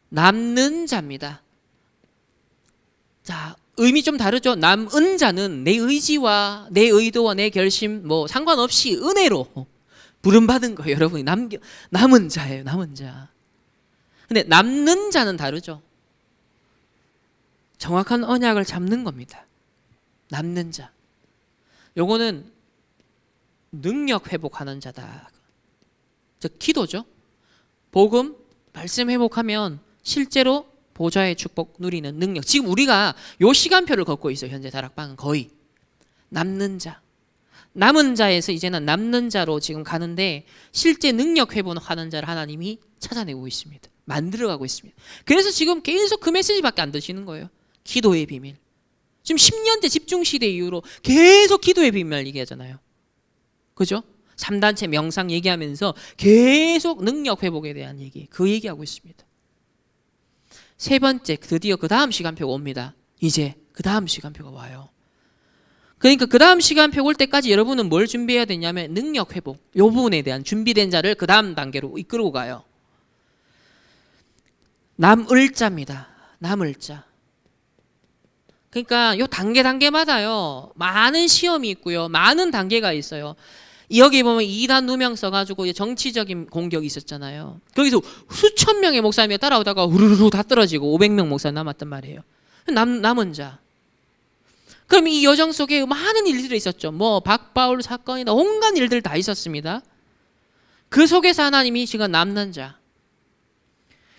[SPEAKER 1] 남는 자입니다. 자, 의미 좀 다르죠. 남은 자는 내 의지와 내 의도와 내 결심 뭐 상관없이 은혜로 부름받은 거예요. 여러분이 남은 자예요. 남은 자. 근데 남는 자는 다르죠. 정확한 언약을 잡는 겁니다. 남는 자. 요거는 능력 회복하는 자다. 즉 기도죠. 복음, 말씀 회복하면 실제로 보좌의 축복 누리는 능력. 지금 우리가 요 시간표를 걷고 있어요. 현재 다락방은 거의. 남는 자. 남은 자에서 이제는 남는 자로 지금 가는데 실제 능력 회복하는 자를 하나님이 찾아내고 있습니다. 만들어가고 있습니다. 그래서 지금 계속 그 메시지밖에 안 드시는 거예요. 기도의 비밀. 지금 10년째 집중시대 이후로 계속 기도의 비밀 얘기하잖아요. 그죠? 3단체 명상 얘기하면서 계속 능력 회복에 대한 얘기, 그 얘기하고 있습니다. 세 번째, 드디어 그 다음 시간표가 옵니다. 이제 그 다음 시간표가 와요. 그러니까 그 다음 시간표 올 때까지 여러분은 뭘 준비해야 되냐면 능력 회복, 이 부분에 대한 준비된 자를 그 다음 단계로 이끌고 가요. 남을 자입니다. 남을 자. 그러니까 요 단계마다요 많은 시험이 있고요, 많은 단계가 있어요. 여기 보면 이단 누명 써가지고 정치적인 공격이 있었잖아요. 거기서 수천 명의 목사님이 따라오다가 우르르 다 떨어지고 500명 목사 남았단 말이에요. 남은 자. 그럼 이 여정 속에 많은 일들이 있었죠. 뭐 박바울 사건이나 온갖 일들 다 있었습니다. 그 속에서 하나님이 지금 남는 자.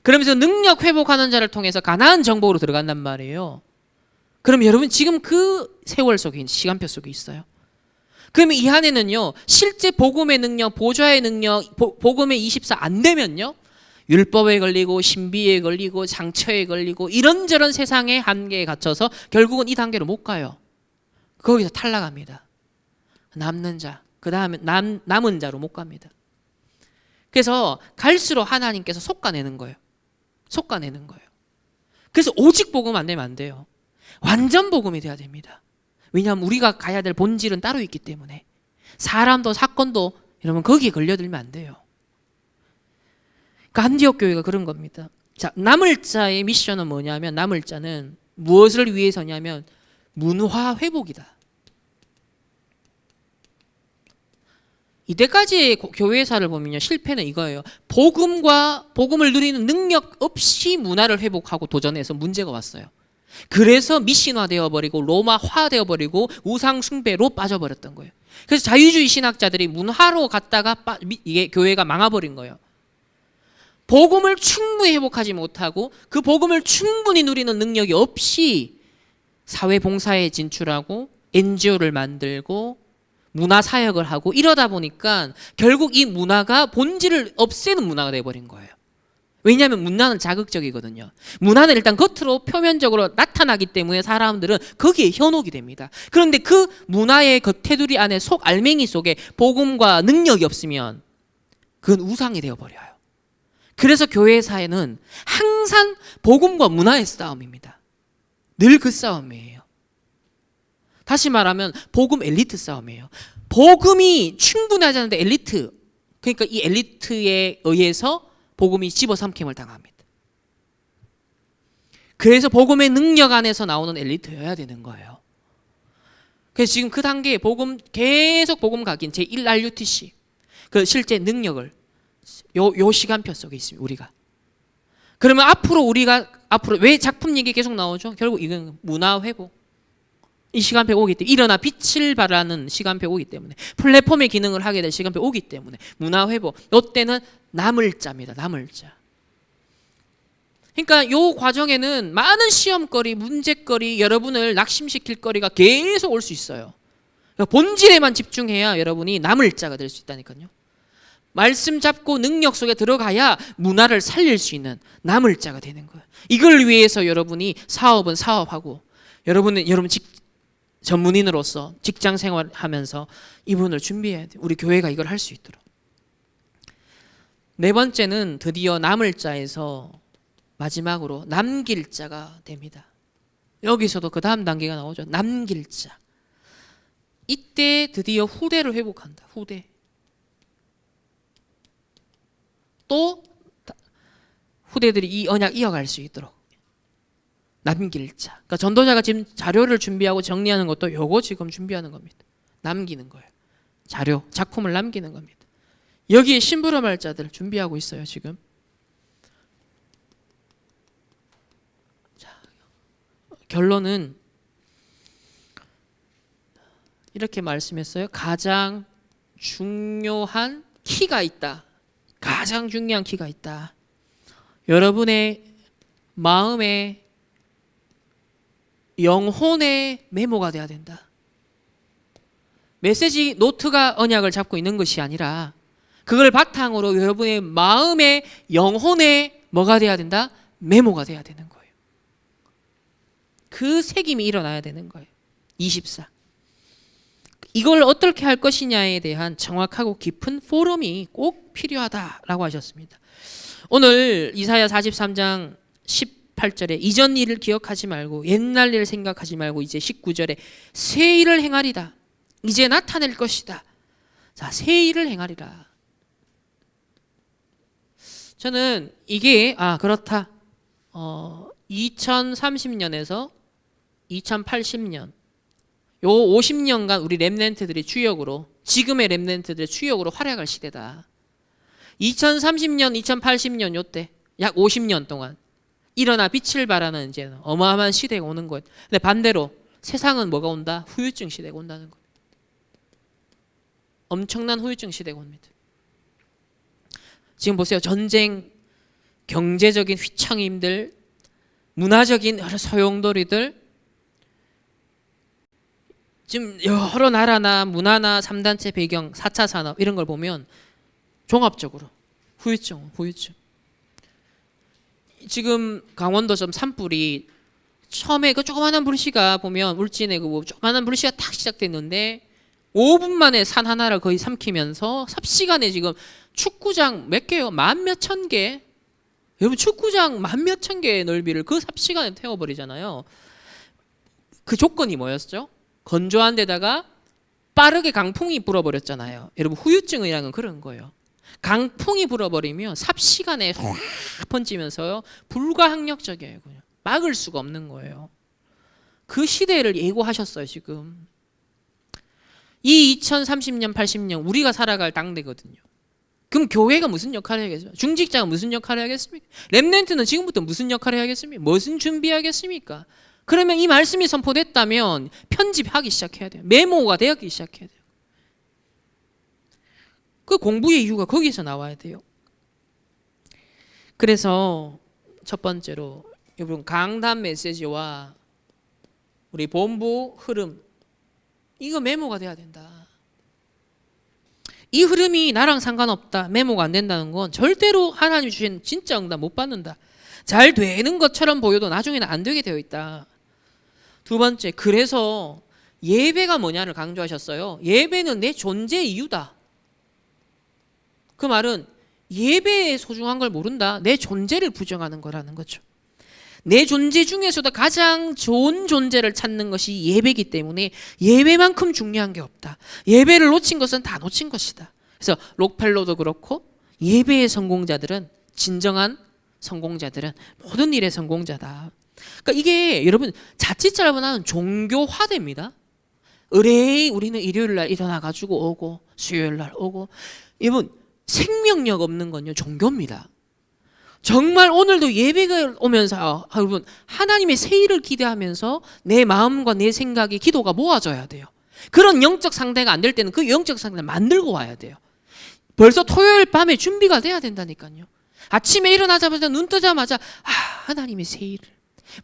[SPEAKER 1] 그러면서 능력 회복하는 자를 통해서 가나안 정복으로 들어간단 말이에요. 그럼 여러분 지금 그 세월 속에 시간표 속에 있어요. 그러면 이 안에는요 실제 복음의 능력, 보좌의 능력, 복음의 24 안 되면요 율법에 걸리고 신비에 걸리고 장처에 걸리고 이런저런 세상의 한계에 갇혀서 결국은 이 단계로 못 가요. 거기서 탈락합니다. 남는 자, 그 다음에 남은 자로 못 갑니다. 그래서 갈수록 하나님께서 솎아내는 거예요. 솎아내는 거예요. 그래서 오직 복음 안 되면 안 돼요. 완전 복음이 돼야 됩니다. 왜냐하면 우리가 가야 될 본질은 따로 있기 때문에 사람도 사건도 여러분 거기에 걸려들면 안 돼요. 그러니까 안디옥 교회가 그런 겁니다. 자, 남을 자의 미션은 뭐냐면 남을 자는 무엇을 위해서냐면 문화 회복이다. 이때까지의 교회사를 보면요 실패는 이거예요. 복음을 누리는 능력 없이 문화를 회복하고 도전해서 문제가 왔어요. 그래서 미신화 되어버리고 로마화 되어버리고 우상 숭배로 빠져버렸던 거예요. 그래서 자유주의 신학자들이 문화로 갔다가 이게 교회가 망해버린 거예요. 복음을 충분히 회복하지 못하고 그 복음을 충분히 누리는 능력이 없이 사회봉사에 진출하고 NGO를 만들고 문화사역을 하고 이러다 보니까 결국 이 문화가 본질을 없애는 문화가 돼버린 거예요. 왜냐하면 문화는 자극적이거든요. 문화는 일단 겉으로 표면적으로 나타나기 때문에 사람들은 거기에 현혹이 됩니다. 그런데 그 문화의 겉테두리 안에 속 알맹이 속에 복음과 능력이 없으면 그건 우상이 되어버려요. 그래서 교회사에는 항상 복음과 문화의 싸움입니다. 늘 그 싸움이에요. 다시 말하면 복음 엘리트 싸움이에요. 복음이 충분하지 않은데 엘리트, 그러니까 이 엘리트에 의해서 복음이 집어삼킴을 당합니다. 그래서 복음의 능력 안에서 나오는 엘리트여야 되는 거예요. 그래서 지금 그 단계에 계속 복음 각인 제1RUTC 그 실제 능력을 요 시간표 속에 있습니다. 우리가. 그러면 앞으로 왜 작품 얘기 계속 나오죠? 결국 이건 문화 회복. 이 시간표 오기 때문에 일어나 빛을 발하는 시간표 오기 때문에 플랫폼의 기능을 하게 될 시간표 오기 때문에 문화 회복. 이때는 남을 자입니다. 남을 자. 그러니까 요 과정에는 많은 시험거리, 문제거리, 여러분을 낙심시킬 거리가 계속 올 수 있어요. 그러니까 본질에만 집중해야 여러분이 남을 자가 될 수 있다니까요. 말씀 잡고 능력 속에 들어가야 문화를 살릴 수 있는 남을 자가 되는 거예요. 이걸 위해서 여러분이 사업은 사업하고 여러분 전문인으로서 직장 생활하면서 이분을 준비해야 돼요. 우리 교회가 이걸 할 수 있도록. 네 번째는 드디어 남을 자에서 마지막으로 남길 자가 됩니다. 여기서도 그 다음 단계가 나오죠. 남길 자. 이때 드디어 후대를 회복한다. 후대. 또 후대들이 이 언약 이어갈 수 있도록 남길 자. 그러니까 전도자가 지금 자료를 준비하고 정리하는 것도 요거 지금 준비하는 겁니다. 남기는 거예요. 자료, 작품을 남기는 겁니다. 여기에 심부름할 자들 준비하고 있어요, 지금. 자, 결론은 이렇게 말씀했어요. 가장 중요한 키가 있다. 가장 중요한 키가 있다. 여러분의 마음에 영혼의 메모가 돼야 된다. 메시지 노트가 언약을 잡고 있는 것이 아니라 그걸 바탕으로 여러분의 마음의 영혼의 뭐가 돼야 된다? 메모가 돼야 되는 거예요. 그 새김이 일어나야 되는 거예요. 24. 이걸 어떻게 할 것이냐에 대한 정확하고 깊은 포럼이 꼭 필요하다라고 하셨습니다. 오늘 이사야 43장 18절에 이전 일을 기억하지 말고 옛날 일을 생각하지 말고 이제 19절에 새 일을 행하리다. 이제 나타낼 것이다. 자, 새 일을 행하리라. 저는 이게 그렇다. 2030년에서 2080년 요 50년간 우리 렘넌트들이 주역으로 지금의 렘넌트들의 주역으로 활약할 시대다. 2030년, 2080년 요때 약 50년 동안 일어나 빛을 발하는 이제 어마어마한 시대가 오는 거예요. 근데 반대로 세상은 뭐가 온다? 후유증 시대가 온다는 거예요. 엄청난 후유증 시대가 옵니다. 지금 보세요. 전쟁, 경제적인 휘청임들, 문화적인 여러 소용돌이들, 지금 여러 나라나 문화나 3단체 배경, 4차 산업 이런 걸 보면 종합적으로 후유증. 지금 강원도 좀 산불이 처음에 그 조그마한 불씨가 보면 울진에 그 조그마한 불씨가 탁 시작됐는데 5분 만에 산 하나를 거의 삼키면서 삽시간에 지금 축구장 몇 개요? 만 몇천 개? 여러분 축구장 만 몇천 개의 넓이를 그 삽시간에 태워버리잖아요. 그 조건이 뭐였죠? 건조한 데다가 빠르게 강풍이 불어버렸잖아요. 여러분 후유증이라는 건 그런 거예요. 강풍이 불어버리면 삽시간에 확 번지면서요. 불가항력적이에요. 그냥. 막을 수가 없는 거예요. 그 시대를 예고하셨어요. 지금. 이 2030년 80년 우리가 살아갈 당대거든요. 그럼 교회가 무슨 역할을 해야겠어요? 중직자가 무슨 역할을 해야겠습니까? 렘넌트는 지금부터 무슨 역할을 해야겠습니까? 무슨 준비하겠습니까? 그러면 이 말씀이 선포됐다면 편집하기 시작해야 돼요. 메모가 되기 시작해야 돼요. 그 공부의 이유가 거기서 나와야 돼요. 그래서 첫 번째로 여러분 강단 메시지와 우리 본부 흐름 이거 메모가 돼야 된다. 이 흐름이 나랑 상관없다. 메모가 안 된다는 건 절대로 하나님 주신 진짜 응답 못 받는다. 잘 되는 것처럼 보여도 나중에는 안 되게 되어 있다. 두 번째, 그래서 예배가 뭐냐를 강조하셨어요. 예배는 내 존재 이유다. 그 말은 예배의 소중한 걸 모른다. 내 존재를 부정하는 거라는 거죠. 내 존재 중에서도 가장 좋은 존재를 찾는 것이 예배이기 때문에 예배만큼 중요한 게 없다. 예배를 놓친 것은 다 놓친 것이다. 그래서 록펠로도 그렇고 예배의 성공자들은 진정한 성공자들은 모든 일의 성공자다. 그러니까 이게 여러분 자칫 잘못하면 종교화됩니다. 의뢰이 우리는 일요일 날 일어나 가지고 오고 수요일 날 오고 여러분 생명력 없는 건요 종교입니다. 정말 오늘도 예배가 오면서 여러분 하나님의 새 일을 기대하면서 내 마음과 내 생각이 기도가 모아져야 돼요. 그런 영적 상태가 안 될 때는 그 영적 상태를 만들고 와야 돼요. 벌써 토요일 밤에 준비가 돼야 된다니까요. 아침에 일어나자마자 눈 뜨자마자 하나님의 새 일을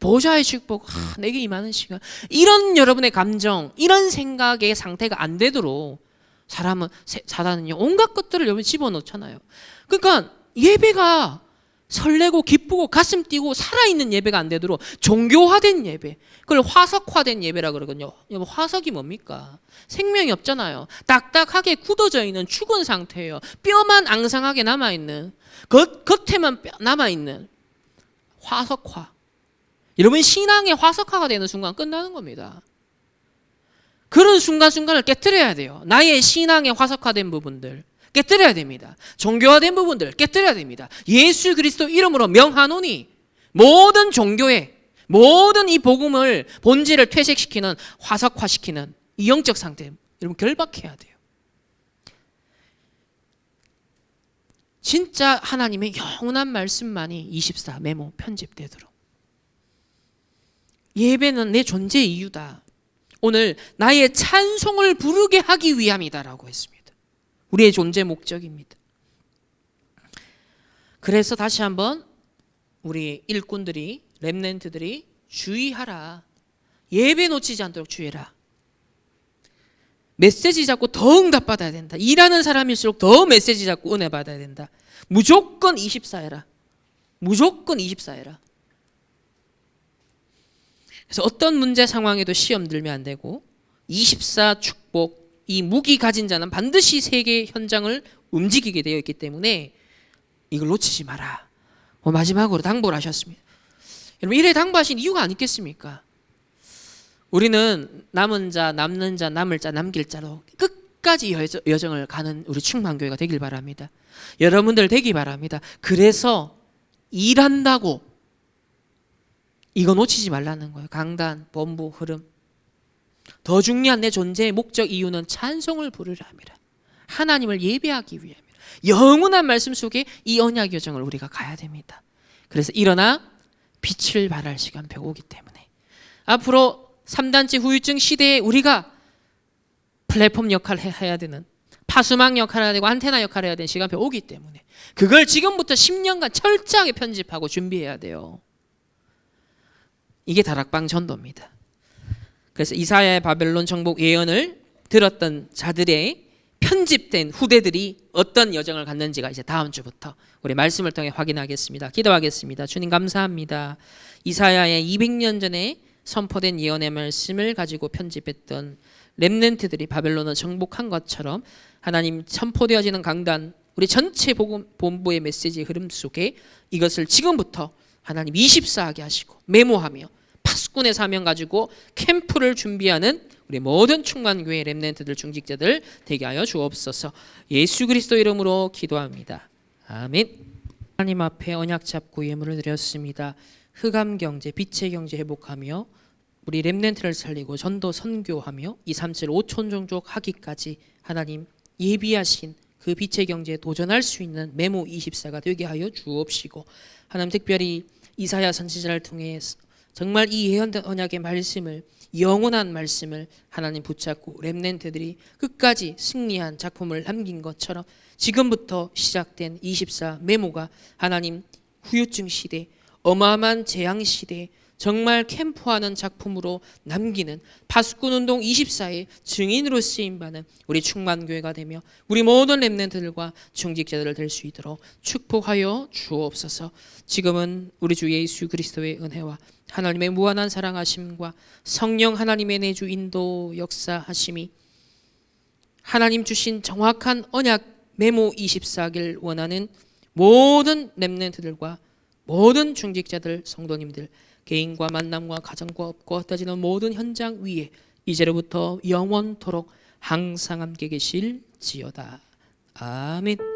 [SPEAKER 1] 보좌의 축복 내게 임하는 시간 이런 여러분의 감정 이런 생각의 상태가 안 되도록 사단은요 온갖 것들을 여러분 집어넣잖아요. 그러니까 예배가 설레고 기쁘고 가슴 뛰고 살아있는 예배가 안 되도록 종교화된 예배 그걸 화석화된 예배라 그러거든요. 여러분 화석이 뭡니까? 생명이 없잖아요. 딱딱하게 굳어져 있는 죽은 상태예요. 뼈만 앙상하게 남아있는 겉에만 남아있는 화석화. 여러분 신앙의 화석화가 되는 순간 끝나는 겁니다. 그런 순간순간을 깨뜨려야 돼요. 나의 신앙의 화석화된 부분들 깨뜨려야 됩니다. 종교화된 부분들 깨뜨려야 됩니다. 예수 그리스도 이름으로 명하노니 모든 종교의 모든 이 복음을 본질을 퇴색시키는 화석화시키는 이 영적 상태 여러분 결박해야 돼요. 진짜 하나님의 영원한 말씀만이 24 메모 편집되도록. 예배는 내 존재 이유다. 오늘 나의 찬송을 부르게 하기 위함이다라고 했습니다. 우리의 존재 목적입니다. 그래서 다시 한번 우리 일꾼들이 렘넌트들이 주의하라. 예배 놓치지 않도록 주의해라. 메시지 잡고 더 응답받아야 된다. 일하는 사람일수록 더 메시지 잡고 은혜 받아야 된다. 무조건 24해라. 무조건 24해라. 그래서 어떤 문제 상황에도 시험 들면 안 되고 24 축복, 이 무기 가진 자는 반드시 세계 현장을 움직이게 되어 있기 때문에 이걸 놓치지 마라. 마지막으로 당부를 하셨습니다. 여러분 이래 당부하신 이유가 안 있겠습니까? 우리는 남은 자, 남는 자, 남을 자, 남길 자로 끝까지 여정을 가는 우리 충만교회가 되길 바랍니다. 여러분들 되기 바랍니다. 그래서 일한다고 이거 놓치지 말라는 거예요. 강단, 본부, 흐름. 더 중요한 내 존재의 목적 이유는 찬송을 부르려 함이라. 하나님을 예배하기 위함이라. 영원한 말씀 속에 이 언약 여정을 우리가 가야 됩니다. 그래서 일어나 빛을 발할 시간표가 오기 때문에 앞으로 3단체 후유증 시대에 우리가 플랫폼 역할을 해야 되는, 파수망 역할을 해야 되고 안테나 역할을 해야 되는 시간표 오기 때문에 그걸 지금부터 10년간 철저하게 편집하고 준비해야 돼요. 이게 다락방 전도입니다. 그래서 이사야의 바벨론 정복 예언을 들었던 자들의 편집된 후대들이 어떤 여정을 갔는지가 이제 다음 주부터 우리 말씀을 통해 확인하겠습니다. 기도하겠습니다. 주님 감사합니다. 이사야의 200년 전에 선포된 예언의 말씀을 가지고 편집했던 렘넌트들이 바벨론을 정복한 것처럼 하나님 선포되어지는 강단, 우리 전체 복음 본부의 메시지 흐름 속에 이것을 지금부터 하나님 24하게 하시고 메모하며 파수꾼의 사명 가지고 캠프를 준비하는 우리 모든 충만교회 렘넌트들 중직자들 되게 하여 주옵소서. 예수 그리스도 이름으로 기도합니다. 아멘. 하나님 앞에 언약 잡고 예물을 드렸습니다. 흑암 경제, 빛의 경제 회복하며 우리 렘넌트를 살리고 전도 선교하며 237 5천 종족 하기까지 하나님 예비하신 그 빛의 경제에 도전할 수 있는 메모 24가 되게 하여 주옵시고 하나님 특별히 이사야 선지자를 통해 정말 이 예언된 언약의 말씀을 영원한 말씀을 하나님 붙잡고 렘넌트들이 끝까지 승리한 작품을 남긴 것처럼 지금부터 시작된 24 메모가 하나님 후유증 시대 어마어마한 재앙 시대 정말 캠프하는 작품으로 남기는 파수꾼 운동 24의 증인으로 쓰임받는 우리 충만교회가 되며 우리 모든 렘넌트들과 중직자들을 될 수 있도록 축복하여 주옵소서. 지금은 우리 주 예수 그리스도의 은혜와 하나님의 무한한 사랑하심과 성령 하나님의 내주 인도 역사하심이 하나님 주신 정확한 언약 메모 24길 원하는 모든 렘넌트들과 모든 중직자들 성도님들 개인과 만남과 가정과 업과 흩어지는 모든 현장 위에 이제로부터 영원토록 항상 함께 계실지어다. 아멘.